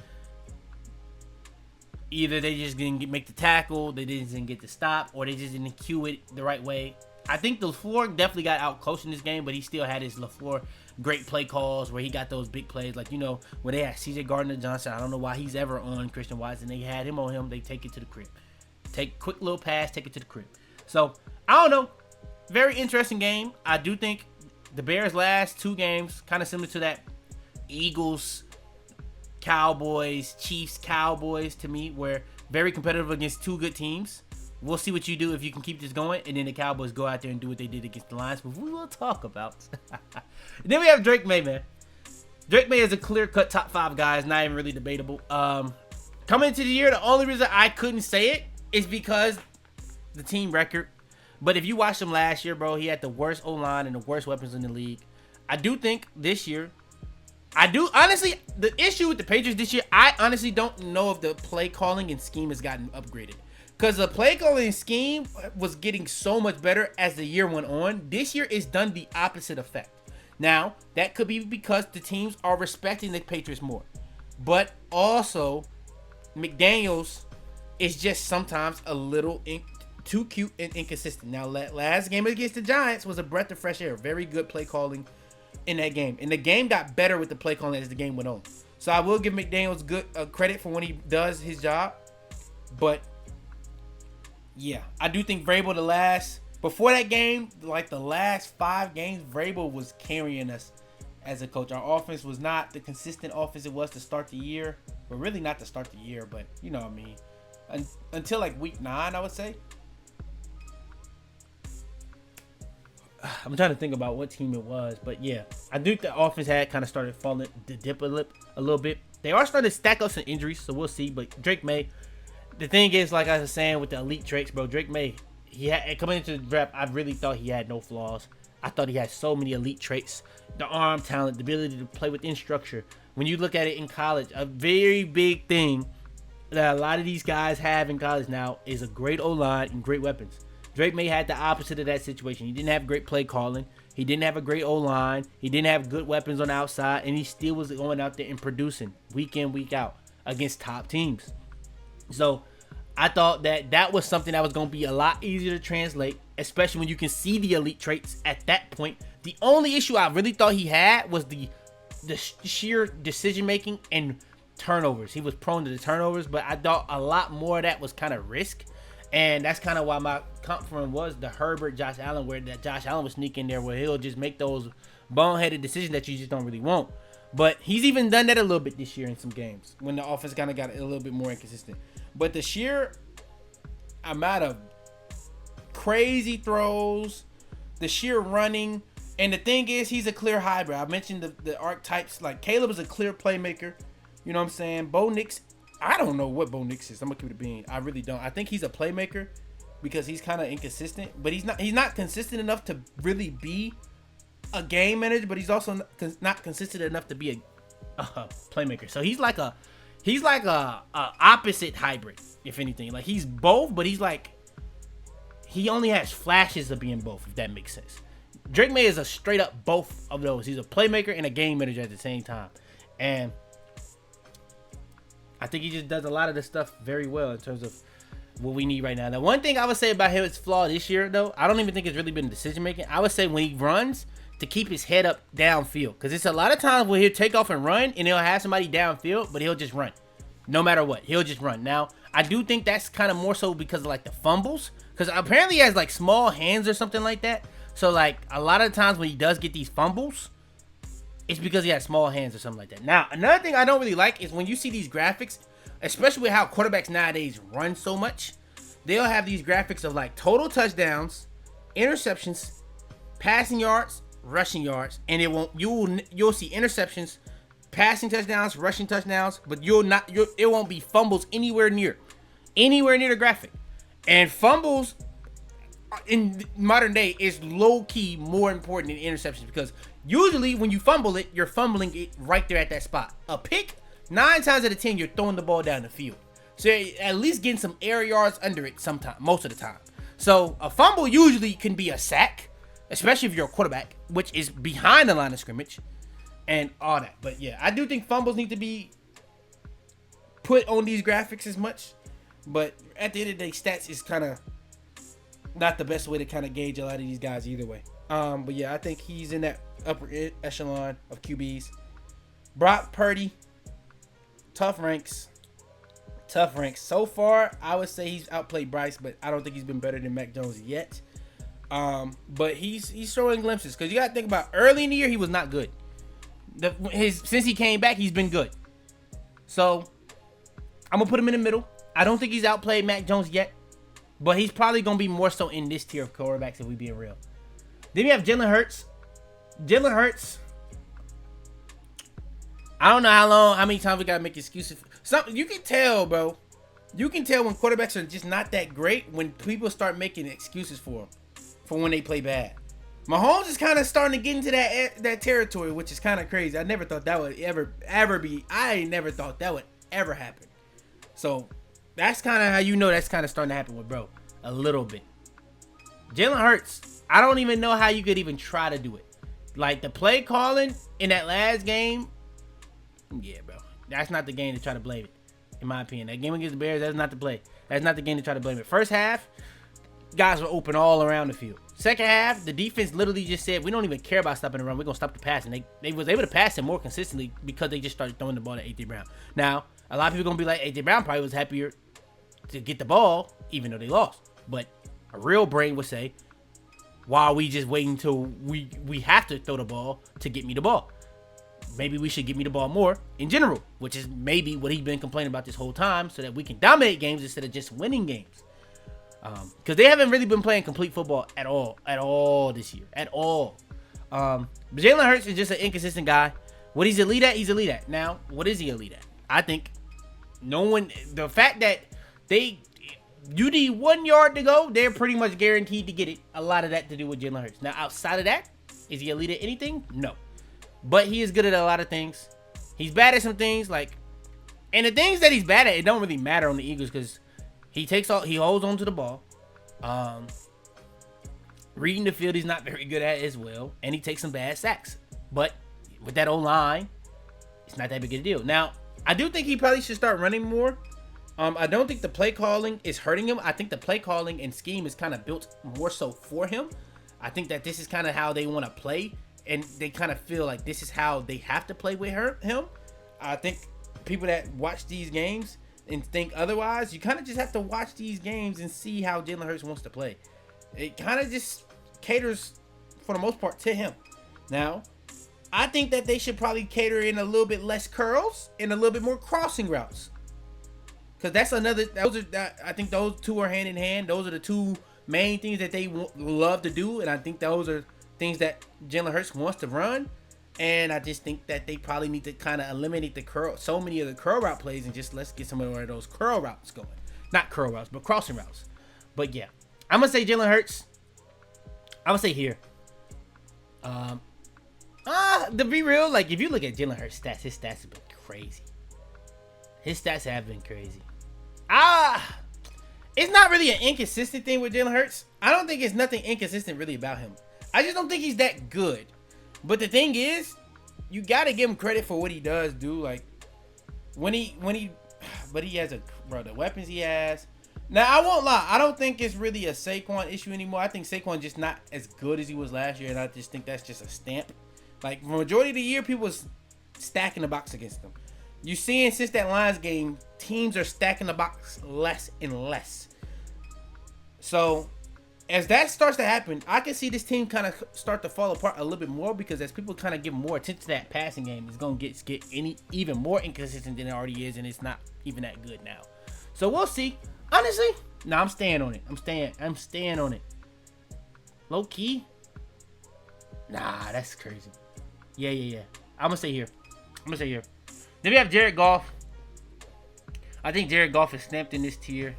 either they just didn't make the tackle, they didn't get the stop, or they just didn't cue it the right way. I think LaFleur definitely got out close in this game, but he still had his LaFleur great play calls where he got those big plays. Like, where they had CJ Gardner-Johnson. I don't know why he's ever on Christian Watson. They had him on him. They take it to the crib. Take quick little pass, take it to the crib. So, I don't know. Very interesting game. I do think the Bears' last 2 games, kind of similar to that Eagles, Cowboys, Chiefs, Cowboys to me, were very competitive against 2 good teams. We'll see what you do if you can keep this going. And then the Cowboys go out there and do what they did against the Lions, but we will talk about. Then we have Drake Maye, man. Drake Maye is a clear-cut top 5 guy. It's not even really debatable. Coming into the year, the only reason I couldn't say it is because the team record. But if you watched him last year, bro, he had the worst O-line and the worst weapons in the league. I do think this year, honestly, the issue with the Patriots this year, I honestly don't know if the play calling and scheme has gotten upgraded. Because the play calling scheme was getting so much better as the year went on. This year, it's done the opposite effect. Now, that could be because the teams are respecting the Patriots more. But also, McDaniels is just sometimes a little too cute and inconsistent. Now, last game against the Giants was a breath of fresh air. Very good play calling in that game. And the game got better with the play calling as the game went on. So I will give McDaniels good credit for when he does his job. But yeah, I do think Vrabel before that game, like the last 5 games, Vrabel was carrying us as a coach. Our offense was not the consistent offense it was to start the year. But really not to start the year, but you know what I mean. Until like week 9, I would say. I'm trying to think about what team it was, but yeah, I think the offense had kind of started falling the dip a little bit. They are starting to stack up some injuries, so we'll see. But Drake Maye, the thing is, like I was saying with the elite traits, bro, Drake Maye, coming into the draft, I really thought he had no flaws. I thought he had so many elite traits, the arm talent, the ability to play within structure. When you look at it in college, a very big thing that a lot of these guys have in college now is a great O-line and great weapons. Drake Maye had the opposite of that situation. He didn't have great play calling. He didn't have a great O-line. He didn't have good weapons on the outside. And he still was going out there and producing week in, week out against top teams. So I thought that was something that was going to be a lot easier to translate, especially when you can see the elite traits at that point. The only issue I really thought he had was the sheer decision-making and turnovers. He was prone to the turnovers, but I thought a lot more of that was kind of risk. And that's kind of why my comp for him was the Herbert, Josh Allen, where that Josh Allen was sneaking there where he'll just make those boneheaded decisions that you just don't really want. But he's even done that a little bit this year in some games when the offense kind of got a little bit more inconsistent. But the sheer amount of crazy throws, the sheer running, and the thing is, he's a clear hybrid. I mentioned the archetypes. Like, Caleb is a clear playmaker. You know what I'm saying? Bo Nix, I don't know what Bo Nix is. I'm gonna keep it a bean. I really don't. I think he's a playmaker because he's kind of inconsistent, but he's not consistent enough to really be a game manager. But he's also not consistent enough to be a playmaker. So he's like a opposite hybrid, if anything. Like, he's both, but he's like, he only has flashes of being both, if that makes sense. Drake Maye is a straight up both of those. He's a playmaker and a game manager at the same time, and I think he just does a lot of this stuff very well in terms of what we need right now. The one thing I would say about him is flaw this year, though, I don't even think it's really been decision making. I would say when he runs, to keep his head up downfield, because it's a lot of times where he'll take off and run, and he'll have somebody downfield, but he'll just run, no matter what. He'll just run. Now, I do think that's kind of more so because of like the fumbles, because apparently he has like small hands or something like that. So like a lot of times when he does get these fumbles, it's because he has small hands or something like that. Now, another thing I don't really like is when you see these graphics, especially with how quarterbacks nowadays run so much, they'll have these graphics of like total touchdowns, interceptions, passing yards, rushing yards, and you'll see interceptions, passing touchdowns, rushing touchdowns, but it won't be fumbles anywhere near the graphic. And fumbles in modern day is low key more important than interceptions, because usually when you fumble it, you're fumbling it right there at that spot. A pick, 9 times out of 10, you're throwing the ball down the field. So at least getting some air yards under it most of the time. So a fumble usually can be a sack, especially if you're a quarterback, which is behind the line of scrimmage and all that. But yeah, I do think fumbles need to be put on these graphics as much. But at the end of the day, stats is kind of not the best way to kind of gauge a lot of these guys either way. But yeah, I think he's in that upper echelon of QBs. Brock Purdy, tough ranks. So far, I would say he's outplayed Bryce, but I don't think he's been better than Mac Jones yet. But he's showing glimpses, because you got to think about early in the year, he was not good. Since he came back, he's been good. So I'm going to put him in the middle. I don't think he's outplayed Mac Jones yet, but he's probably going to be more so in this tier of quarterbacks if we being real. Then we have Jalen Hurts. Jalen Hurts, I don't know how many times we got to make excuses. You can tell, bro. You can tell when quarterbacks are just not that great when people start making excuses for them for when they play bad. Mahomes is kind of starting to get into that territory, which is kind of crazy. I never thought that would ever be. I never thought that would ever happen. So that's kind of how you know that's kind of starting to happen with bro a little bit. Jalen Hurts, I don't even know how you could even try to do it. Like the play calling in that last game, yeah, bro, that's not the game to try to blame it. In my opinion, that game against the Bears, that's not the play. That's not the game to try to blame it. First half, guys were open all around the field. Second half, the defense literally just said, we don't even care about stopping the run. We're going to stop the pass. And they was able to pass it more consistently because they just started throwing the ball to A.J. Brown. Now, a lot of people are going to be like, A.J. Brown probably was happier to get the ball, even though they lost. But a real brain would say, why are we just waiting until we have to throw the ball to get me the ball? Maybe we should get me the ball more in general, which is maybe what he's been complaining about this whole time, so that we can dominate games instead of just winning games. Because they haven't really been playing complete football at all this year, at all. But Jalen Hurts is just an inconsistent guy. What he's elite at, he's elite at. Now, what is he elite at? I think the fact that you need 1 yard to go, they're pretty much guaranteed to get it. A lot of that to do with Jalen Hurts. Now, outside of that, is he elite at anything? No. But he is good at a lot of things. He's bad at some things, and the things that he's bad at, it don't really matter on the Eagles, because he holds on to the ball. Reading the field, he's not very good at as well, and he takes some bad sacks. But with that O-line, it's not that big of a deal. Now, I do think he probably should start running more. I don't think the play calling is hurting him. I think the play calling and scheme is kind of built more so for him. I think that this is kind of how they want to play, and they kind of feel like this is how they have to play with him. I think people that watch these games and think otherwise, you kind of just have to watch these games and see how Jalen Hurts wants to play. It kind of just caters, for the most part, to him. Now, I think that they should probably cater in a little bit less curls and a little bit more crossing routes. Because that's another, I think those two are hand in hand. Those are the two main things that they love to do. And I think those are things that Jalen Hurts wants to run. And I just think that they probably need to kind of eliminate the curl, so many of the curl route plays, and just let's get some of those curl routes going. Not curl routes, but crossing routes. But yeah, I'm going to say Jalen Hurts. I'm going to say here. To be real, like if you look at Jalen Hurts' stats, his stats have been crazy. His stats have been crazy. It's not really an inconsistent thing with Jalen Hurts. I don't think it's nothing inconsistent really about him. I just don't think he's that good. But the thing is, you gotta give him credit for what he does do. Like but he has the weapons he has. Now I won't lie, I don't think it's really a Saquon issue anymore. I think Saquon just not as good as he was last year, and I just think that's just a stamp. Like for majority of the year, people was stacking the box against them. You seeing since that Lions game, teams are stacking the box less and less. So as that starts to happen, I can see this team kind of start to fall apart a little bit more, because as people kind of give more attention to that passing game, it's going to get even more inconsistent than it already is, and it's not even that good now. So we'll see. Honestly, no, I'm staying on it. I'm staying on it. Low key? Nah, that's crazy. Yeah. I'm going to stay here. Then we have Jared Goff. I think Jared Goff is stamped in this tier.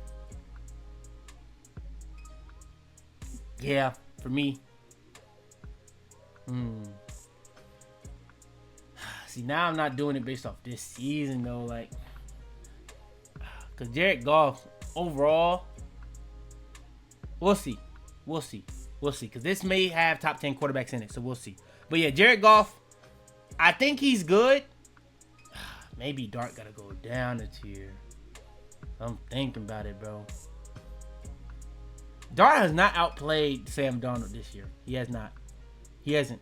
Yeah, for me. See, now I'm not doing it based off this season, though. Like, because Jared Goff, overall, we'll see. Because this may have top 10 quarterbacks in it, so we'll see. But yeah, Jared Goff, I think he's good. Maybe Dart got to go down a tier. I'm thinking about it, bro. Dart has not outplayed Sam Darnold this year. He has not. He hasn't.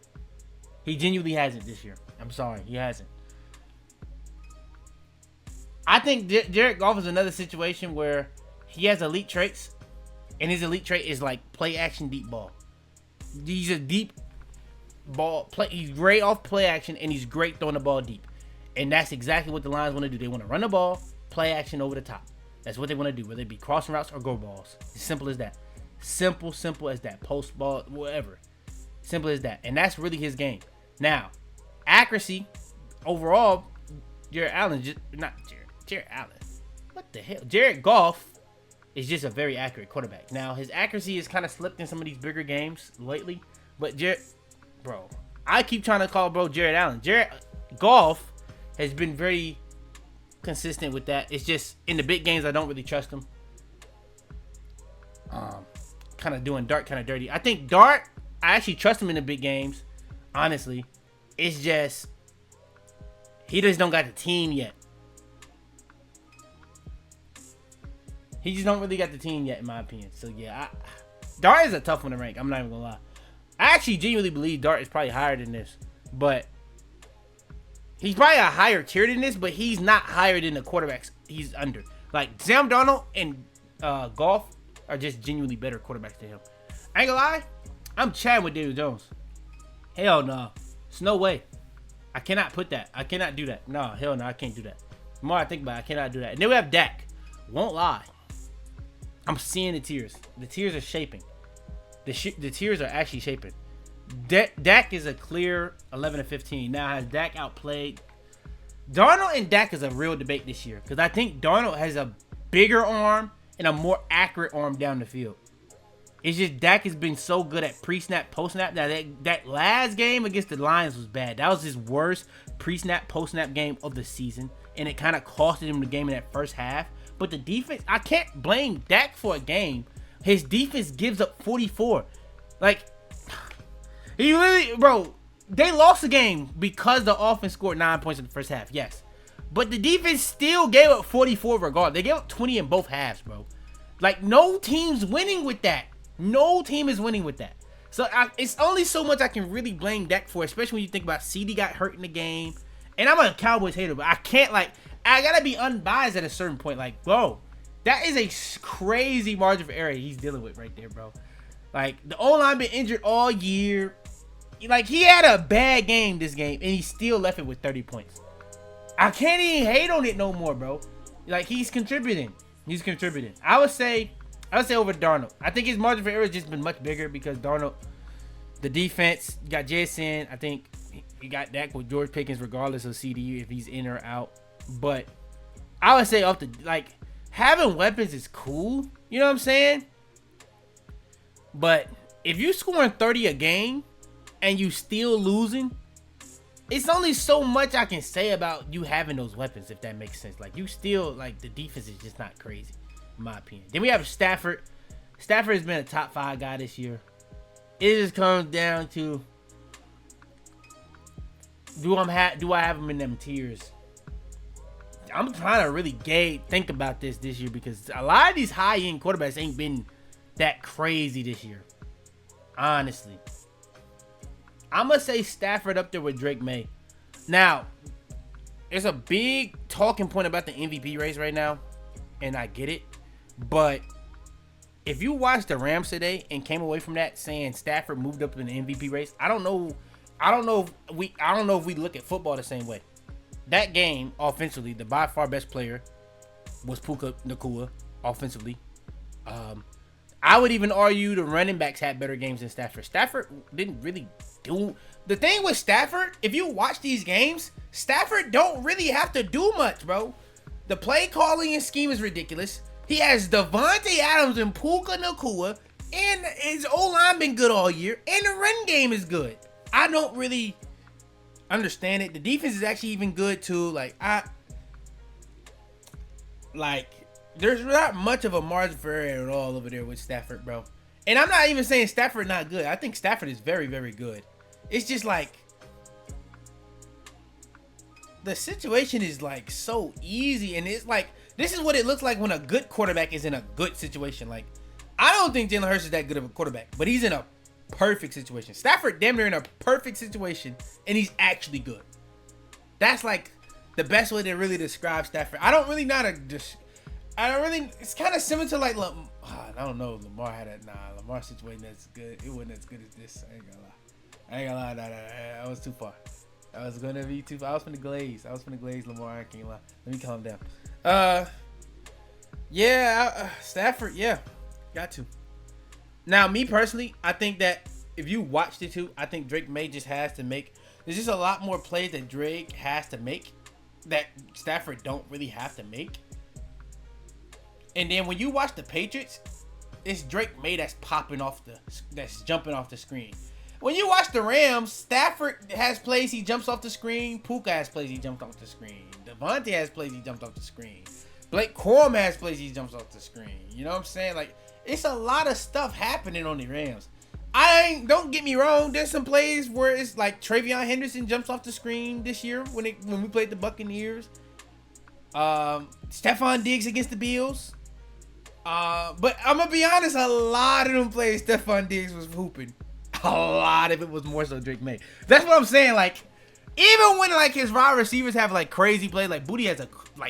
He genuinely hasn't this year. I'm sorry. He hasn't. I think Jared Goff is another situation where he has elite traits, and his elite trait is like play action deep ball. He's a deep ball play. He's great off play action, and he's great throwing the ball deep. And that's exactly what the Lions want to do. They want to run the ball, play action over the top. That's what they want to do, whether it be crossing routes or go balls. As simple as that. Simple as that. Post ball, whatever. Simple as that. And that's really his game. Now, accuracy, overall, Jared Allen. What the hell? Jared Goff is just a very accurate quarterback. Now, his accuracy has kind of slipped in some of these bigger games lately. But I keep trying to call Jared Allen. Jared Goff has been very consistent with that. It's just in the big games, I don't really trust him. Kind of doing Dart kind of dirty. I think Dart, I actually trust him in the big games. Honestly, it's just he just don't got the team yet. He just don't really got the team yet, in my opinion. So yeah, Dart is a tough one to rank. I'm not even gonna lie. I actually genuinely believe Dart is probably higher than this, but he's probably a higher tier than this, but he's not higher than the quarterbacks he's under. Like Sam Darnold and Goff are just genuinely better quarterbacks than him. I ain't gonna lie, I'm chatting with Daniel Jones. Hell no. There's no way. I cannot put that. I cannot do that. No, hell no, I can't do that. The more I think about it, I cannot do that. And then we have Dak. Won't lie. I'm seeing the tiers. The tiers are shaping. The tiers are actually shaping. Dak is a clear 11 to 15. Now, has Dak outplayed? Darnold and Dak is a real debate this year, because I think Darnold has a bigger arm and a more accurate arm down the field. It's just Dak has been so good at pre-snap, post-snap. Now, that last game against the Lions was bad. That was his worst pre-snap, post-snap game of the season, and it kind of costed him the game in that first half. But the defense, I can't blame Dak for a game. His defense gives up 44. Like, he really, they lost the game because the offense scored 9 points in the first half, yes. But the defense still gave up 44 regardless. They gave up 20 in both halves, bro. Like, no team's winning with that. No team is winning with that. So, it's only so much I can really blame Dak for, especially when you think about CD got hurt in the game. And I'm a Cowboys hater, but I can't, I gotta be unbiased at a certain point. Like, bro, that is a crazy margin for error he's dealing with right there, bro. Like, the O-line been injured all year. Like, he had a bad game this game, and he still left it with 30 points. I can't even hate on it no more, bro. Like, he's contributing. He's contributing. I would say over Darnold. I think his margin for error has just been much bigger because Darnold, the defense, you got Jason. I think you got Dak with George Pickens, regardless of CD, if he's in or out. But I would say having weapons is cool. You know what I'm saying? But if you scoring 30 a game and you still losing, it's only so much I can say about you having those weapons, if that makes sense. Like, you still, like, the defense is just not crazy, in my opinion. Then we have Stafford. Stafford has been a top 5 guy this year. It just comes down to, do I have him in them tiers? I'm trying to really think about this year because a lot of these high-end quarterbacks ain't been that crazy this year. Honestly. I'm going to say Stafford up there with Drake Maye. Now, there's a big talking point about the MVP race right now, and I get it. But if you watched the Rams today and came away from that saying Stafford moved up in the MVP race, I don't know if we look at football the same way. That game, offensively, the by far best player was Puka Nacua, offensively. I would even argue the running backs had better games than Stafford. Stafford didn't really do... The thing with Stafford, if you watch these games, Stafford don't really have to do much, bro. The play calling and scheme is ridiculous. He has Davante Adams and Puka Nacua, and his O-line been good all year, and the run game is good. I don't really understand it. The defense is actually even good too. There's not much of a margin for error at all over there with Stafford, bro. And I'm not even saying Stafford not good. I think Stafford is very, very good. It's just like the situation is like so easy, and it's like this is what it looks like when a good quarterback is in a good situation. Like, I don't think Jalen Hurts is that good of a quarterback, but he's in a perfect situation. Stafford damn near in a perfect situation, and he's actually good. That's like the best way to really describe Stafford. I don't really know how to it's kind of similar to like I don't know. Lamar had a Lamar situation that's good. It wasn't as good as this. I ain't gonna lie. Nah, that was too far. I was gonna be too far. I was finna glaze Lamar. I can't lie. Let me calm down. Stafford. Yeah, got to. Now, me personally, I think that if you watched it too, I think Drake Maye just has to make. There's just a lot more plays that Drake has to make that Stafford don't really have to make. And then when you watch the Patriots, it's Drake Maye that's jumping off the screen. When you watch the Rams, Stafford has plays he jumps off the screen. Puka has plays he jumps off the screen. Davante has plays he jumps off the screen. Blake Corum has plays he jumps off the screen. You know what I'm saying? Like, it's a lot of stuff happening on the Rams. Don't get me wrong. There's some plays where it's like Travion Henderson jumps off the screen this year when we played the Buccaneers. Stephon Diggs against the Bills. But I'm gonna be honest, a lot of them plays Stephon Diggs was hooping. A lot of it was more so Drake Maye. That's what I'm saying. Like, even when like his wide receivers have like crazy play, like Booty has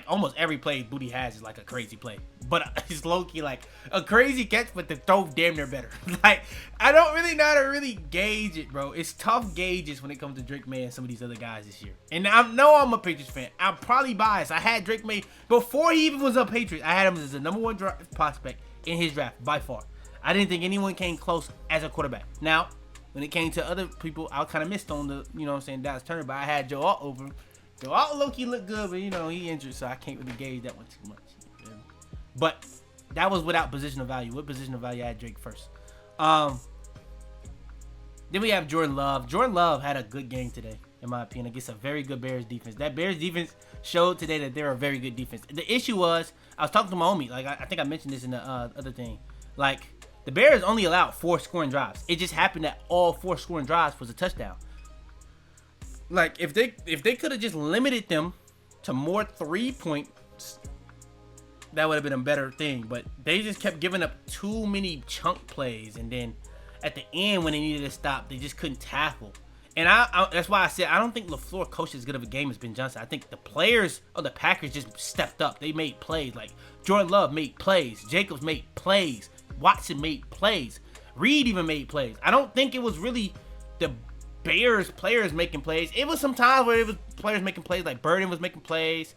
almost every play Booty has is like a crazy play. But it's low key like a crazy catch, but the throw damn near better. Like, I don't really know how to really gauge it, bro. It's tough gauges when it comes to Drake Maye and some of these other guys this year. And I'm a Patriots fan. I'm probably biased. I had Drake Maye before he even was a Patriot. I had him as the number 1 prospect in his draft by far. I didn't think anyone came close as a quarterback. Now, when it came to other people, I kind of missed on the, you know what I'm saying, Dallas Turner, but I had Joe Alt over him. Joe Alt low-key looked good, but, you know, he injured, so I can't really gauge that one too much. But that was without positional value. What positional value I had Drake first? Then we have Jordan Love. Jordan Love had a good game today, in my opinion, against a very good Bears defense. That Bears defense showed today that they're a very good defense. The issue was, I was talking to my homie, like I think I mentioned this in the other thing. Like, the Bears only allowed 4 scoring drives. It just happened that all 4 scoring drives was a touchdown. Like, if they could have just limited them to more 3 points, that would have been a better thing. But they just kept giving up too many chunk plays, and then at the end when they needed to stop, they just couldn't tackle. And that's why I said I don't think LaFleur coached as good of a game as Ben Johnson. I think the players of the Packers just stepped up. They made plays. Like Jordan Love made plays. Jacobs made plays. Watson made plays. Reed even made plays. I don't think it was really the Bears players making plays. It was some times where it was players making plays. Like Burden was making plays.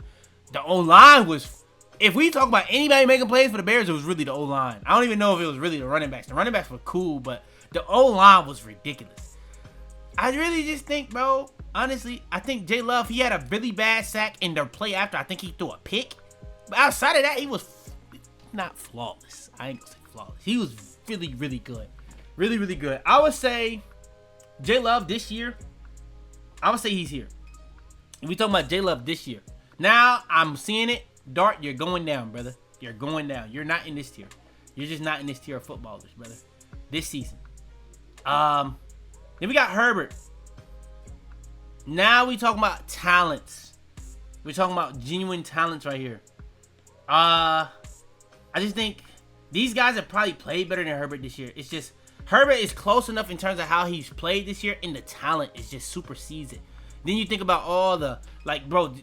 The O-line was... If we talk about anybody making plays for the Bears, it was really the O-line. I don't even know if it was really the running backs. The running backs were cool, but the O-line was ridiculous. I really just think, bro, honestly, I think J Love, he had a really bad sack in the play after. I think he threw a pick. But outside of that, he was not flawless. I ain't gonna say flawless. He was really, really good. Really, really good. I would say J Love this year, I would say he's here. If we talking about J Love this year. Now, I'm seeing it. Dart, you're going down, brother. You're going down. You're not in this tier. You're just not in this tier of footballers, brother. This season. Then we got Herbert. Now we talking about talents. We're talking about genuine talents right here. I just think these guys have probably played better than Herbert this year. It's just Herbert is close enough in terms of how he's played this year, and the talent is just supersedes it. Then you think about all the, like, bro,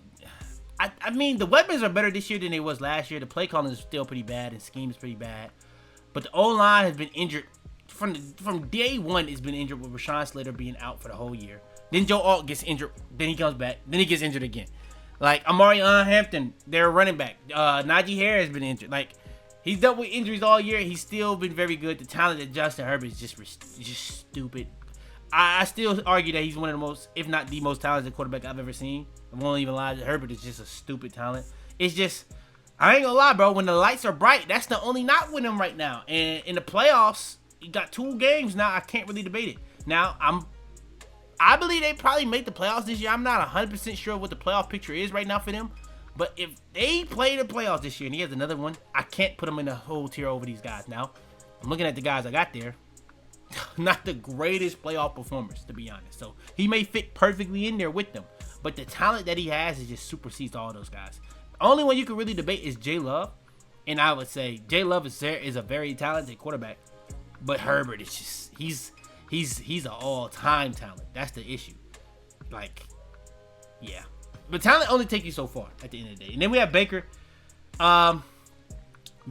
I mean, the weapons are better this year than they was last year. The play calling is still pretty bad, and scheme is pretty bad. But the O-line has been injured. From day one, it's been injured with Rashawn Slater being out for the whole year. Then Joe Alt gets injured. Then he comes back. Then he gets injured again. Like, Amari Hampton, their running back. Najee Harris has been injured. Like, he's dealt with injuries all year. He's still been very good. The talent of Justin Herbert is just stupid. I still argue that he's one of the most, if not the most talented quarterback I've ever seen. I won't even lie. Herbert is just a stupid talent. It's just, I ain't gonna lie, bro. When the lights are bright, that's the only knock with him right now. And in the playoffs, he got 2 games now. I can't really debate it. Now, I believe they probably make the playoffs this year. I'm not 100% sure what the playoff picture is right now for them. But if they play the playoffs this year and he has another one, I can't put him in the whole tier over these guys. Now, I'm looking at the guys I got there. Not the greatest playoff performers, to be honest. So, he may fit perfectly in there with them. But the talent that he has is just supersedes all those guys. The only one you can really debate is J Love. And I would say J Love is a very talented quarterback. But Herbert is just, he's an all-time talent. That's the issue. Like, yeah. But talent only take you so far at the end of the day. And then we have Baker.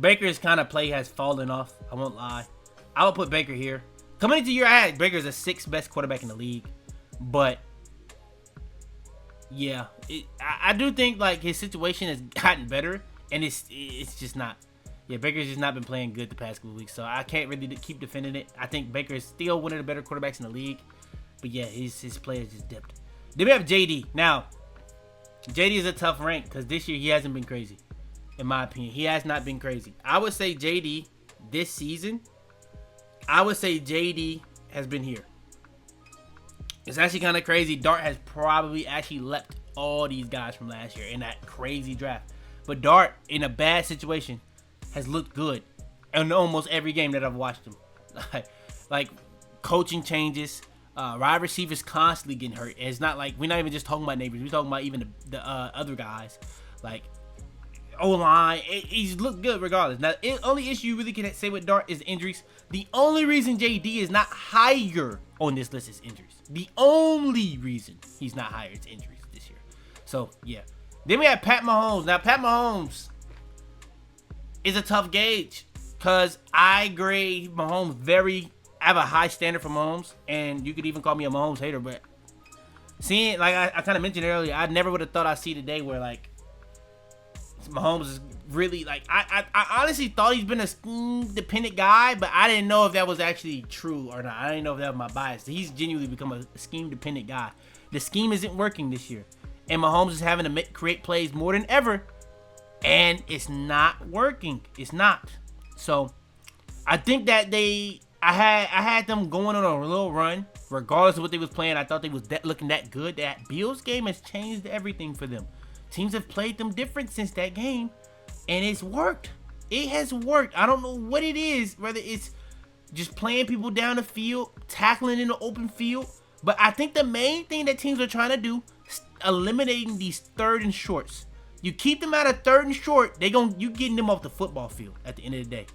Baker's kind of play has fallen off. I won't lie. I would put Baker here. Coming into the year, I had Baker as the 6th best quarterback in the league. But, yeah. I do think, like, his situation has gotten better. And it's just not. Yeah, Baker's just not been playing good the past couple weeks, so I can't really keep defending it. I think Baker is still one of the better quarterbacks in the league, but yeah, his play has just dipped. Then we have JD. Now, JD is a tough rank because this year he hasn't been crazy, in my opinion. He has not been crazy. I would say JD this season, I would say JD has been here. It's actually kind of crazy. Dart has probably actually leapt all these guys from last year in that crazy draft. But Dart, in a bad situation, has looked good in almost every game that I've watched him. Like coaching changes, wide receivers constantly getting hurt. It's not like we're not even just talking about neighbors. We're talking about even the other guys. Like O-line, he's looked good regardless. Now, the only issue you really can say with Dart is injuries. The only reason JD is not higher on this list is injuries. The only reason he's not higher is injuries this year. So yeah. Then we have Pat Mahomes. Now Pat Mahomes is a tough gauge because I grade Mahomes I have a high standard for Mahomes, and you could even call me a Mahomes hater, but seeing, like I kind of mentioned earlier, I never would have thought I'd see today where, like, Mahomes is really, like, I honestly thought he's been a scheme-dependent guy, but I didn't know if that was actually true or not. I didn't know if that was my bias. He's genuinely become a scheme-dependent guy. The scheme isn't working this year, and Mahomes is having to create plays more than ever, and it's not working. It's not. So I think that I had them going on a little run, regardless of what they was playing. I thought they was looking that good. That Bills game has changed everything for them. Teams have played them different since that game, and it's worked. It has worked. I don't know what it is, whether it's just playing people down the field, tackling in the open field. But I think the main thing that teams are trying to do is eliminating these 3rd and shorts. You keep them out of 3rd and short, you getting them off the football field at the end of the day.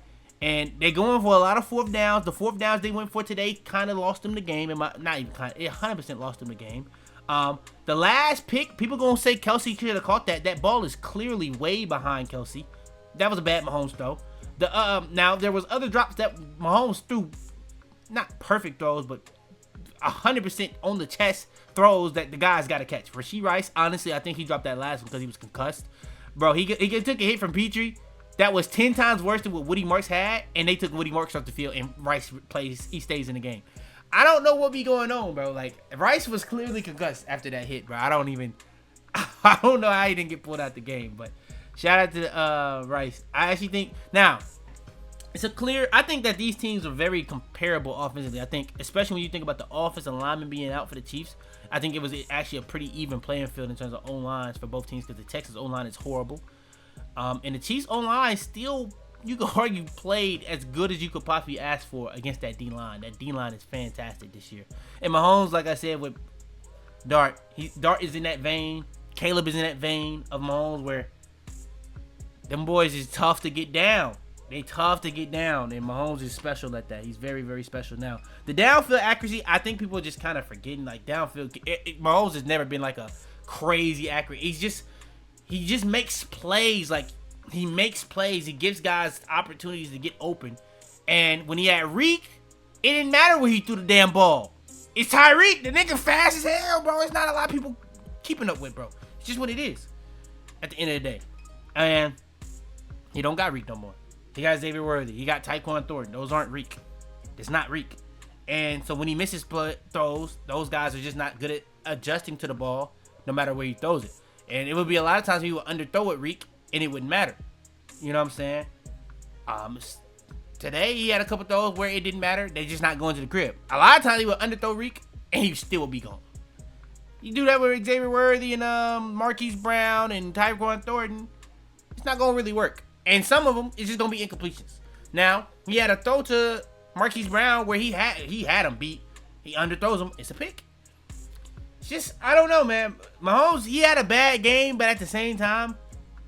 And they're going for a lot of fourth downs. The fourth downs they went for today kind of lost them the game. Not even kind of, it 100% lost them the game. The last pick, people going to say Kelsey should have caught that. That ball is clearly way behind Kelsey. That was a bad Mahomes throw. Now, there was other drops that Mahomes threw. Not perfect throws, but 100% on the chest throws that the guys got to catch. Rashee Rice, honestly, I think he dropped that last one because he was concussed. Bro, he took a hit from Petrie that was 10 times worse than what Woody Marks had, and they took Woody Marks off the field, and Rice he stays in the game. I don't know what be going on, bro. Like, Rice was clearly concussed after that hit, bro. I don't know how he didn't get pulled out the game, but shout out to Rice. I actually think, now, I think that these teams are very comparable offensively. I think, especially when you think about the offensive lineman being out for the Chiefs, I think it was actually a pretty even playing field in terms of O-lines for both teams because the Texas O-line is horrible. And the Chiefs O-line still, you could argue, played as good as you could possibly ask for against that D-line. That D-line is fantastic this year. And Mahomes, like I said, with Dart is in that vein. Caleb is in that vein of Mahomes where them boys is tough to get down. They tough to get down, and Mahomes is special at that. He's very, very special. Now, the downfield accuracy, I think people are just kind of forgetting, like, downfield. Mahomes has never been, like, a crazy accurate. He just makes plays. Like, he makes plays. He gives guys opportunities to get open. And when he had Reek, it didn't matter where he threw the damn ball. It's Tyreek. The nigga fast as hell, bro. It's not a lot of people keeping up with, bro. It's just what it is at the end of the day. And he don't got Reek no more. He got Xavier Worthy. He got Tyquan Thornton. Those aren't Reek. It's not Reek. And so when he misses throws, those guys are just not good at adjusting to the ball no matter where he throws it. And it would be a lot of times he would underthrow it Reek and it wouldn't matter. You know what I'm saying? Today he had a couple throws where it didn't matter. They just not going to the crib. A lot of times he would underthrow Reek and he still would be gone. You do that with Xavier Worthy and Marquise Brown and Tyquan Thornton, it's not going to really work. And some of them, it's just going to be incompletions. Now, he had a throw to Marquise Brown where he had him beat. He underthrows him. It's a pick. It's just, I don't know, man. Mahomes, he had a bad game, but at the same time,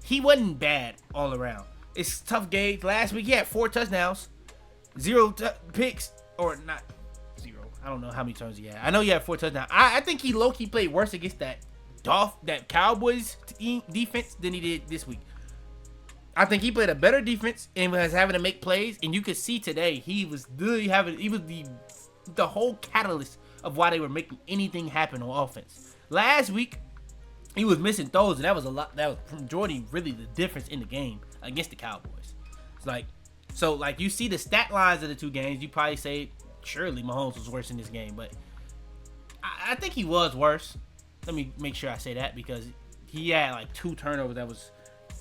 he wasn't bad all around. It's tough gauge. Last week, he had 4 touchdowns, 0 picks, or not 0. I don't know how many turns he had. I know he had 4 touchdowns. I think he low-key played worse against that Cowboys defense than he did this week. I think he played a better defense and was having to make plays. And you could see today he was the whole catalyst of why they were making anything happen on offense. Last week, he was missing throws, and that was majority really the difference in the game against the Cowboys. It's you see the stat lines of the two games, you probably say surely Mahomes was worse in this game, but I think he was worse. Let me make sure I say that because he had like 2 turnovers that was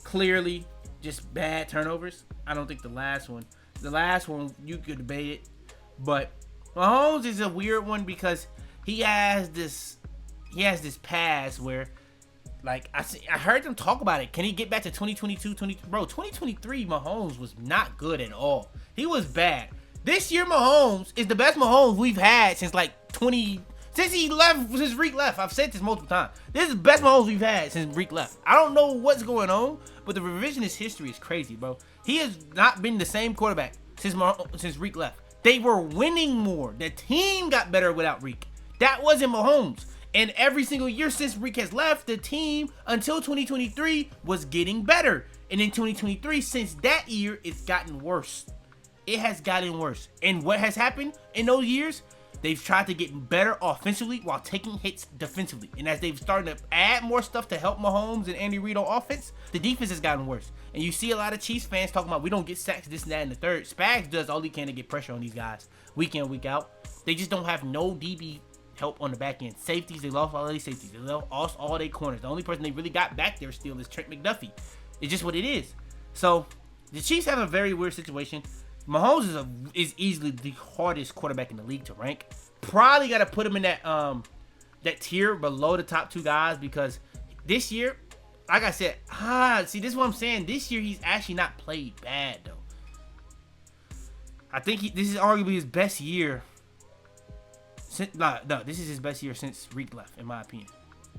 clearly just bad turnovers. I don't think the last one you could debate it, but Mahomes is a weird one because he has this pass where, like, I heard them talk about it. Can he get back to 2023 Mahomes was not good at all. He was bad. This year Mahomes is the best Mahomes we've had since since Reek left. I've said this multiple times. This is the best Mahomes we've had since Reek left. I don't know what's going on, but the revisionist history is crazy, bro. He has not been the same quarterback since Reek left. They were winning more. The team got better without Reek. That wasn't Mahomes. And every single year since Reek has left, the team until 2023 was getting better. And in 2023, since that year, it's gotten worse. It has gotten worse. And what has happened in those years? They've tried to get better offensively while taking hits defensively. And as they've started to add more stuff to help Mahomes and Andy Reid on offense, the defense has gotten worse. And you see a lot of Chiefs fans talking about we don't get sacks, this and that, and the third. Spags does all he can to get pressure on these guys week in, week out. They just don't have no DB help on the back end. Safeties, they lost all these safeties. They lost all their corners. The only person they really got back there still is Trent McDuffie. It's just what it is. So the Chiefs have a very weird situation. Mahomes is easily the hardest quarterback in the league to rank. Probably got to put him in that tier below the top 2 guys because this year, like I said, see, this is what I'm saying. This year, he's actually not played bad, though. I think this is arguably his best year. This is his best year since Reek left, in my opinion.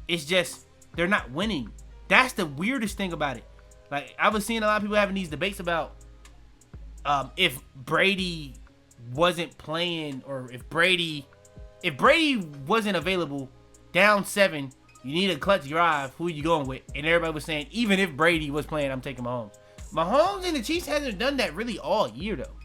It's just, they're not winning. That's the weirdest thing about it. Like, I was seeing a lot of people having these debates about if Brady wasn't playing, or if Brady wasn't available, down 7, you need a clutch drive, who are you going with? And everybody was saying, even if Brady was playing, I'm taking Mahomes. Mahomes and the Chiefs hasn't done that really all year, though.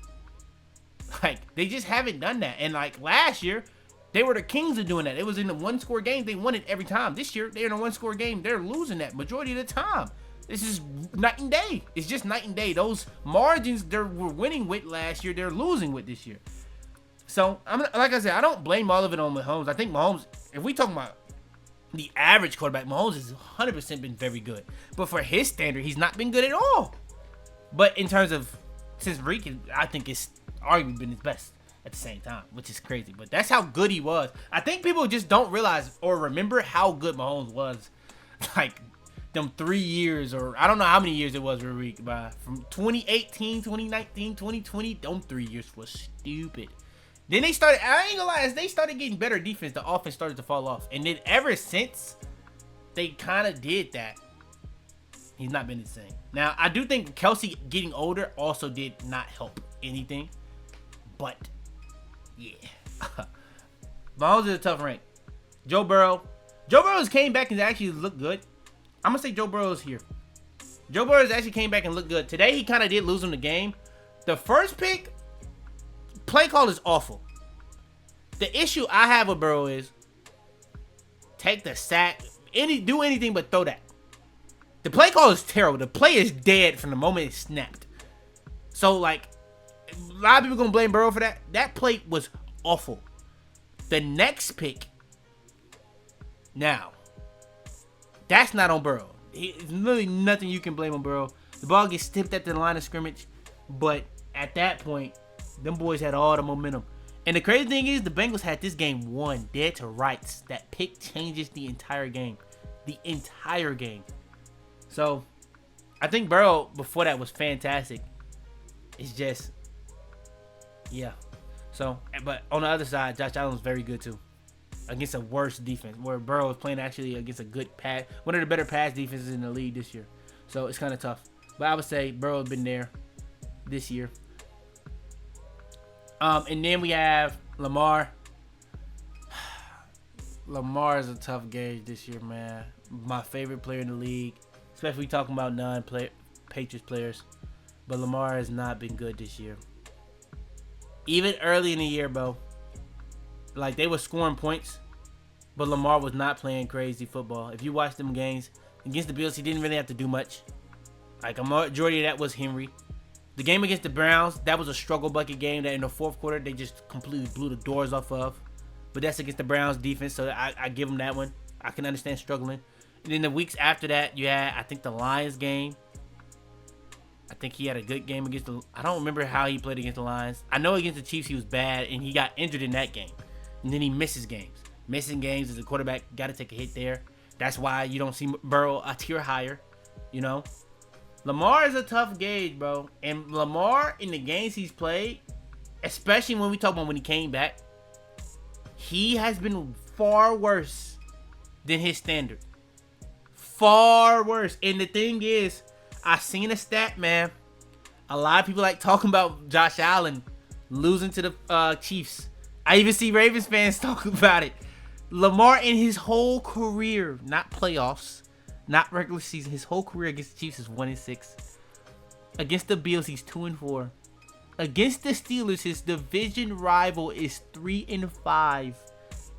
Like, they just haven't done that. And, like, last year, they were the kings of doing that. It was in the one-score game. They won it every time. This year, they're in a one-score game. They're losing that majority of the time. This is night and day. It's just night and day. Those margins they were winning with last year, they're losing with this year. So, like I said, I don't blame all of it on Mahomes. I think Mahomes, if we talk about the average quarterback, Mahomes has 100% been very good. But for his standard, he's not been good at all. But in terms of, since Reek, I think it's arguably been his best at the same time, which is crazy. But that's how good he was. I think people just don't realize or remember how good Mahomes was. Like, them 3 years, or I don't know how many years it was, Reek, from 2018, 2019, 2020, them 3 years was stupid. Then they started, I ain't gonna lie, as they started getting better defense, the offense started to fall off. And then ever since they kind of did that, he's not been the same. Now, I do think Kelsey getting older also did not help anything. But, yeah. Mahomes is a tough rank. Joe Burrow. Joe Burrow came back and actually looked good. I'm going to say Joe Burrow's here. Joe Burrow actually came back and looked good. Today, he kind of did lose him the game. The first pick, play call is awful. The issue I have with Burrow is take the sack, do anything but throw that. The play call is terrible. The play is dead from the moment it snapped. So, like, a lot of people going to blame Burrow for that. That play was awful. The next pick, now, that's not on Burrow. There's really nothing you can blame on Burrow. The ball gets tipped at the line of scrimmage, but at that point, them boys had all the momentum. And the crazy thing is, the Bengals had this game won dead to rights. That pick changes the entire game. The entire game. So, I think Burrow, before that, was fantastic. It's just, yeah. So, but on the other side, Josh Allen was very good, too. Against a worse defense, where Burrow was playing actually against a good pass, one of the better pass defenses in the league this year. So it's kind of tough. But I would say Burrow has been there this year. And then we have Lamar. Lamar is a tough gauge this year, man. My favorite player in the league, especially talking about non-Patriots players. But Lamar has not been good this year. Even early in the year, bro. Like, they were scoring points, but Lamar was not playing crazy football. If you watch them games against the Bills, he didn't really have to do much. Like, a majority of that was Henry. The game against the Browns, that was a struggle bucket game that in the fourth quarter, they just completely blew the doors off of. But that's against the Browns defense, so I give them that one. I can understand struggling. And then the weeks after that, you had, I think, the Lions game. I think he had a good game against the... I don't remember how he played against the Lions. I know against the Chiefs he was bad, and he got injured in that game. And then he misses games. Missing games as a quarterback, got to take a hit there. That's why you don't see Burrow a tier higher, you know. Lamar is a tough gauge, bro. And Lamar, in the games he's played, especially when we talk about when he came back, he has been far worse than his standard. Far worse. And the thing is, I seen a stat, man. A lot of people like talking about Josh Allen losing to the Chiefs. I even see Ravens fans talk about it. Lamar in his whole career, not playoffs, not regular season, his whole career against the Chiefs is 1-6. Against the Bills, he's 2-4. Against the Steelers, his division rival is 3-5.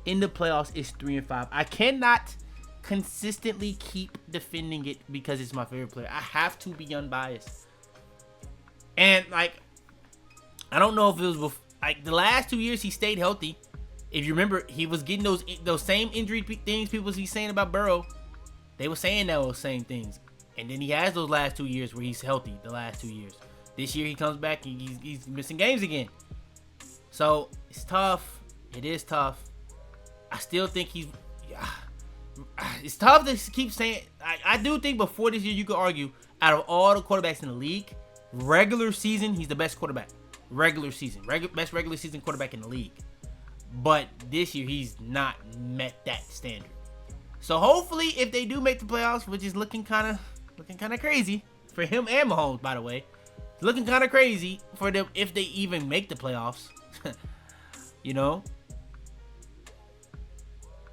In the playoffs, it's 3-5. I cannot consistently keep defending it because it's my favorite player. I have to be unbiased. And, like, I don't know if it was before. Like, the last 2 years, he stayed healthy. If you remember, he was getting those same injury things people he's saying about Burrow. They were saying those same things. And then he has those last 2 years where he's healthy, the last 2 years. This year, he comes back and he's missing games again. So, it's tough. It is tough. I still think he's... It's tough to keep saying... I do think before this year, you could argue, out of all the quarterbacks in the league, regular season, he's the best quarterback. Regular season. Best regular season quarterback in the league. But this year, he's not met that standard. So hopefully, if they do make the playoffs, which is looking kind of crazy for him and Mahomes, by the way. It's looking kind of crazy for them if they even make the playoffs. You know?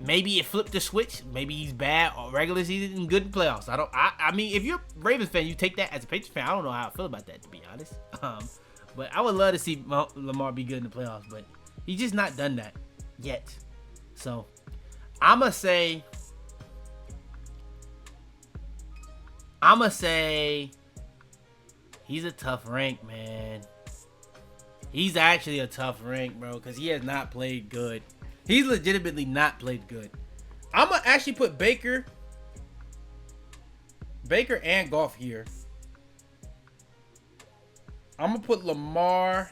Maybe it flipped the switch. Maybe he's bad or regular season and good in playoffs. I mean, if you're a Ravens fan, you take that as a Patriots fan. I don't know how I feel about that, to be honest. But I would love to see Lamar be good in the playoffs, but he's just not done that yet. So I'ma say he's a tough rank, man. He's actually a tough rank, bro, because he has not played good. He's legitimately not played good. I'm going to actually put Baker and Goff here. I'm going to put Lamar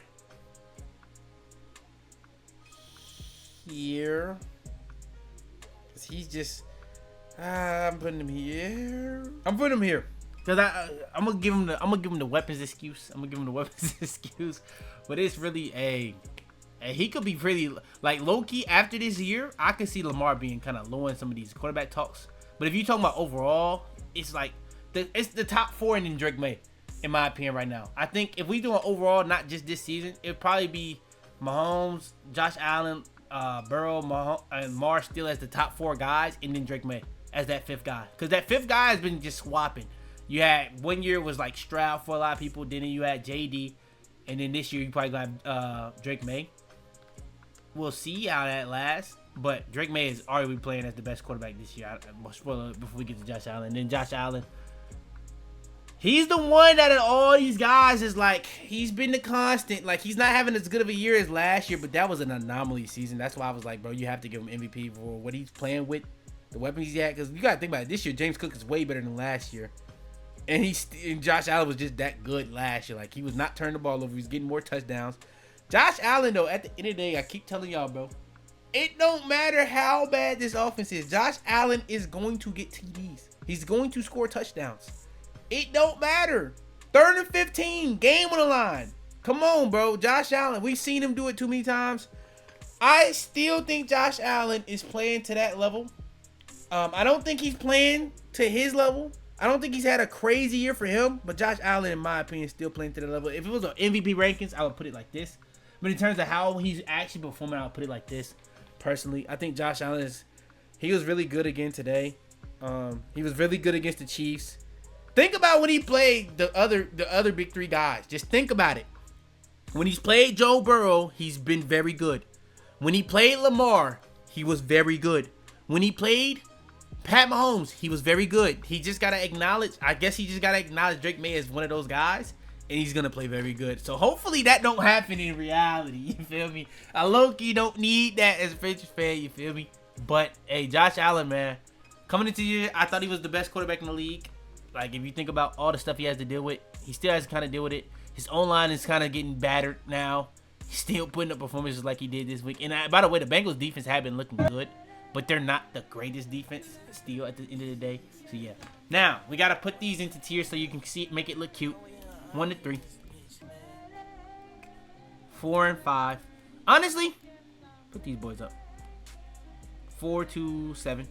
here. Because he's just... I'm putting him here. I'm putting him here. Because I'm going to give him the weapons excuse. But it's really he could be pretty, like, low-key after this year, I could see Lamar being kind of low in some of these quarterback talks. But if you're talking about overall, it's like, it's the top 4 and then Drake Maye, in my opinion, right now. I think if we do an overall, not just this season, it'd probably be Mahomes, Josh Allen, Burrow, and Lamar still as the top 4 guys, and then Drake Maye as that 5th guy. Because that 5th guy has been just swapping. You had, one year was like Stroud for a lot of people, then you had JD, and then this year you probably got Drake Maye. We'll see how that lasts, but Drake Maye is already playing as the best quarterback this year. Spoiler before we get to Josh Allen. And then Josh Allen, he's the one that of all these guys is like, he's been the constant. Like, he's not having as good of a year as last year, but that was an anomaly season. That's why I was like, bro, you have to give him MVP for what he's playing with, the weapons he's had. Because you got to think about it. This year, James Cook is way better than last year. And Josh Allen was just that good last year. Like, he was not turning the ball over. He was getting more touchdowns. Josh Allen, though, at the end of the day, I keep telling y'all, bro, it don't matter how bad this offense is. Josh Allen is going to get TDs. He's going to score touchdowns. It don't matter. 3rd and 15, game on the line. Come on, bro. Josh Allen, we've seen him do it too many times. I still think Josh Allen is playing to that level. I don't think he's playing to his level. I don't think he's had a crazy year for him, but Josh Allen, in my opinion, is still playing to the level. If it was on MVP rankings, I would put it like this. But in terms of how he's actually performing, I'll put it like this. Personally, I think Josh Allen he was really good again today. He was really good against the Chiefs. Think about when he played the other big 3 guys. Just think about it. When he's played Joe Burrow, he's been very good. When he played Lamar, he was very good. When he played Pat Mahomes, he was very good. He just got to acknowledge, Drake Maye as one of those guys, and he's going to play very good. So hopefully that don't happen in reality, you feel me? I low-key don't need that as a Patriots fan, you feel me? But, hey, Josh Allen, man, coming into the year, I thought he was the best quarterback in the league. Like, if you think about all the stuff he has to deal with, he still has to kind of deal with it. His own line is kind of getting battered now. He's still putting up performances like he did this week. And by the way, the Bengals defense have been looking good, but they're not the greatest defense still at the end of the day. So, yeah. Now, we got to put these into tiers so you can see it, make it look cute. 1 to 3. 4 and 5. Honestly, put these boys up. 4 to 7.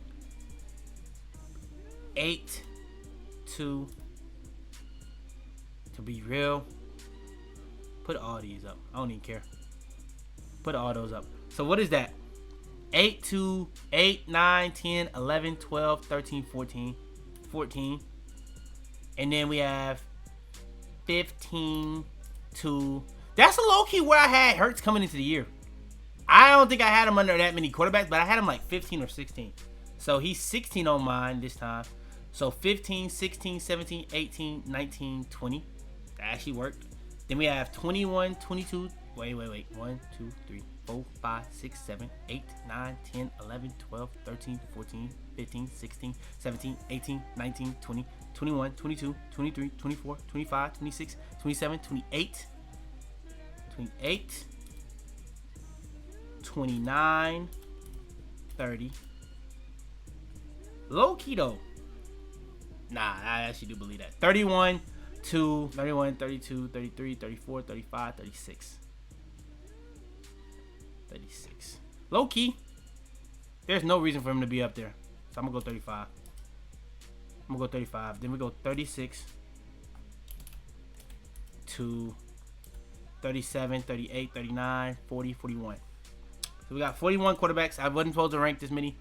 8 to be real, put all these up. I don't even care. Put all those up. So what is that? 8 to 8, 9, 10, 11, 12, 13, 14. And then we have 15 to... That's a low-key where I had Hurts coming into the year. I don't think I had him under that many quarterbacks, but I had him like 15 or 16. So he's 16 on mine this time. So 15, 16, 17, 18, 19, 20. That actually worked. Then we have 21, 22. Wait. 1, 2, 3, 4, 5, 6, 7, 8, 9, 10, 11, 12, 13, 14, 15, 16, 17, 18, 19, 20, 21, 22, 23, 24, 25, 26, 27, 28, 29, 30. Low key though. Nah, I actually do believe that. 31, 32, 33, 34, 35, 36. 36. Low key. There's no reason for him to be up there. So I'm going to go 35. Then we go 36. 32, 37, 38, 39, 40, 41. So we got 41 quarterbacks. I wasn't supposed to rank this many,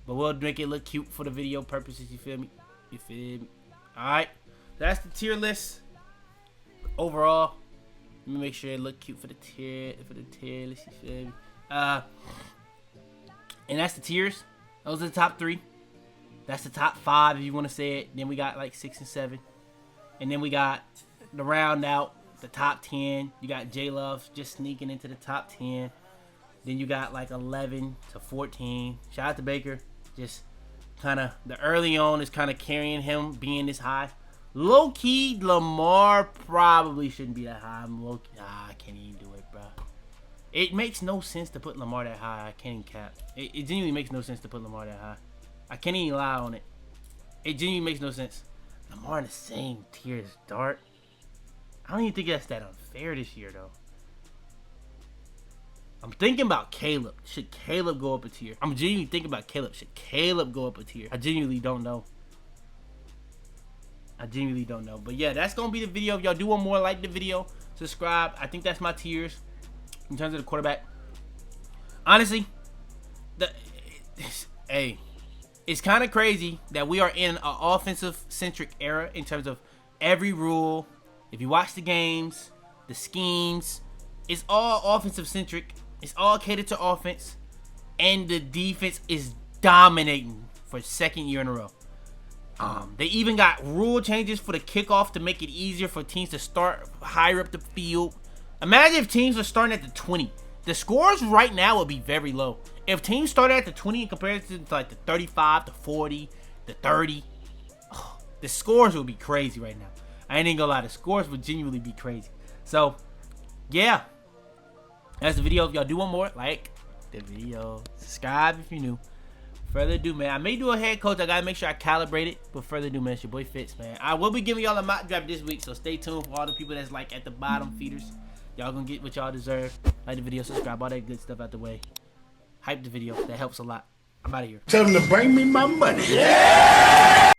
but we'll make it look cute for the video purposes. You feel me? You feel me? All right. That's the tier list overall. Let me make sure it look cute for the tier list. You feel me? And that's the tiers. Those are the top 3. That's the top 5 if you want to say it. Then we got like 6 and 7. And then we got the round out, the top 10. You got J-Love just sneaking into the top 10. Then you got like 11 to 14. Shout out to Baker. Just kind of, the early on is kind of carrying him being this high. Low-key, Lamar probably shouldn't be that high. I'm low-key. I can't even do it, bro. It makes no sense to put Lamar that high. I can't even cap. It genuinely makes no sense to put Lamar that high. I can't even lie on it. It genuinely makes no sense. Lamar in the same tier as Dart. I don't even think that's that unfair this year, though. I'm thinking about Caleb. Should Caleb go up a tier? I'm genuinely thinking about Caleb. Should Caleb go up a tier? I genuinely don't know. But yeah, that's going to be the video. If y'all do want more, like the video. Subscribe. I think that's my tiers in terms of the quarterback. Honestly, it's kind of crazy that we are in an offensive-centric era in terms of every rule. If you watch the games, the schemes, it's all offensive-centric. It's all catered to offense. And the defense is dominating for the second year in a row. They even got rule changes for the kickoff to make it easier for teams to start higher up the field. Imagine if teams were starting at the 20. The scores right now would be very low. If teams started at the 20 in comparison to like the 35, the 40, the 30, the scores would be crazy right now. I ain't gonna lie, the scores would genuinely be crazy. So, yeah. That's the video. If y'all do want more, like the video. Subscribe if you're new. Further ado, man. I may do a head coach. I gotta make sure I calibrate it. But further ado, man, it's your boy Fitz, man. I will be giving y'all a mock draft this week, so stay tuned for all the people that's like at the bottom feeders. Y'all gonna get what y'all deserve. Like the video, subscribe, all that good stuff out the way. Hype the video. That helps a lot. I'm out of here. Tell them to bring me my money. Yeah!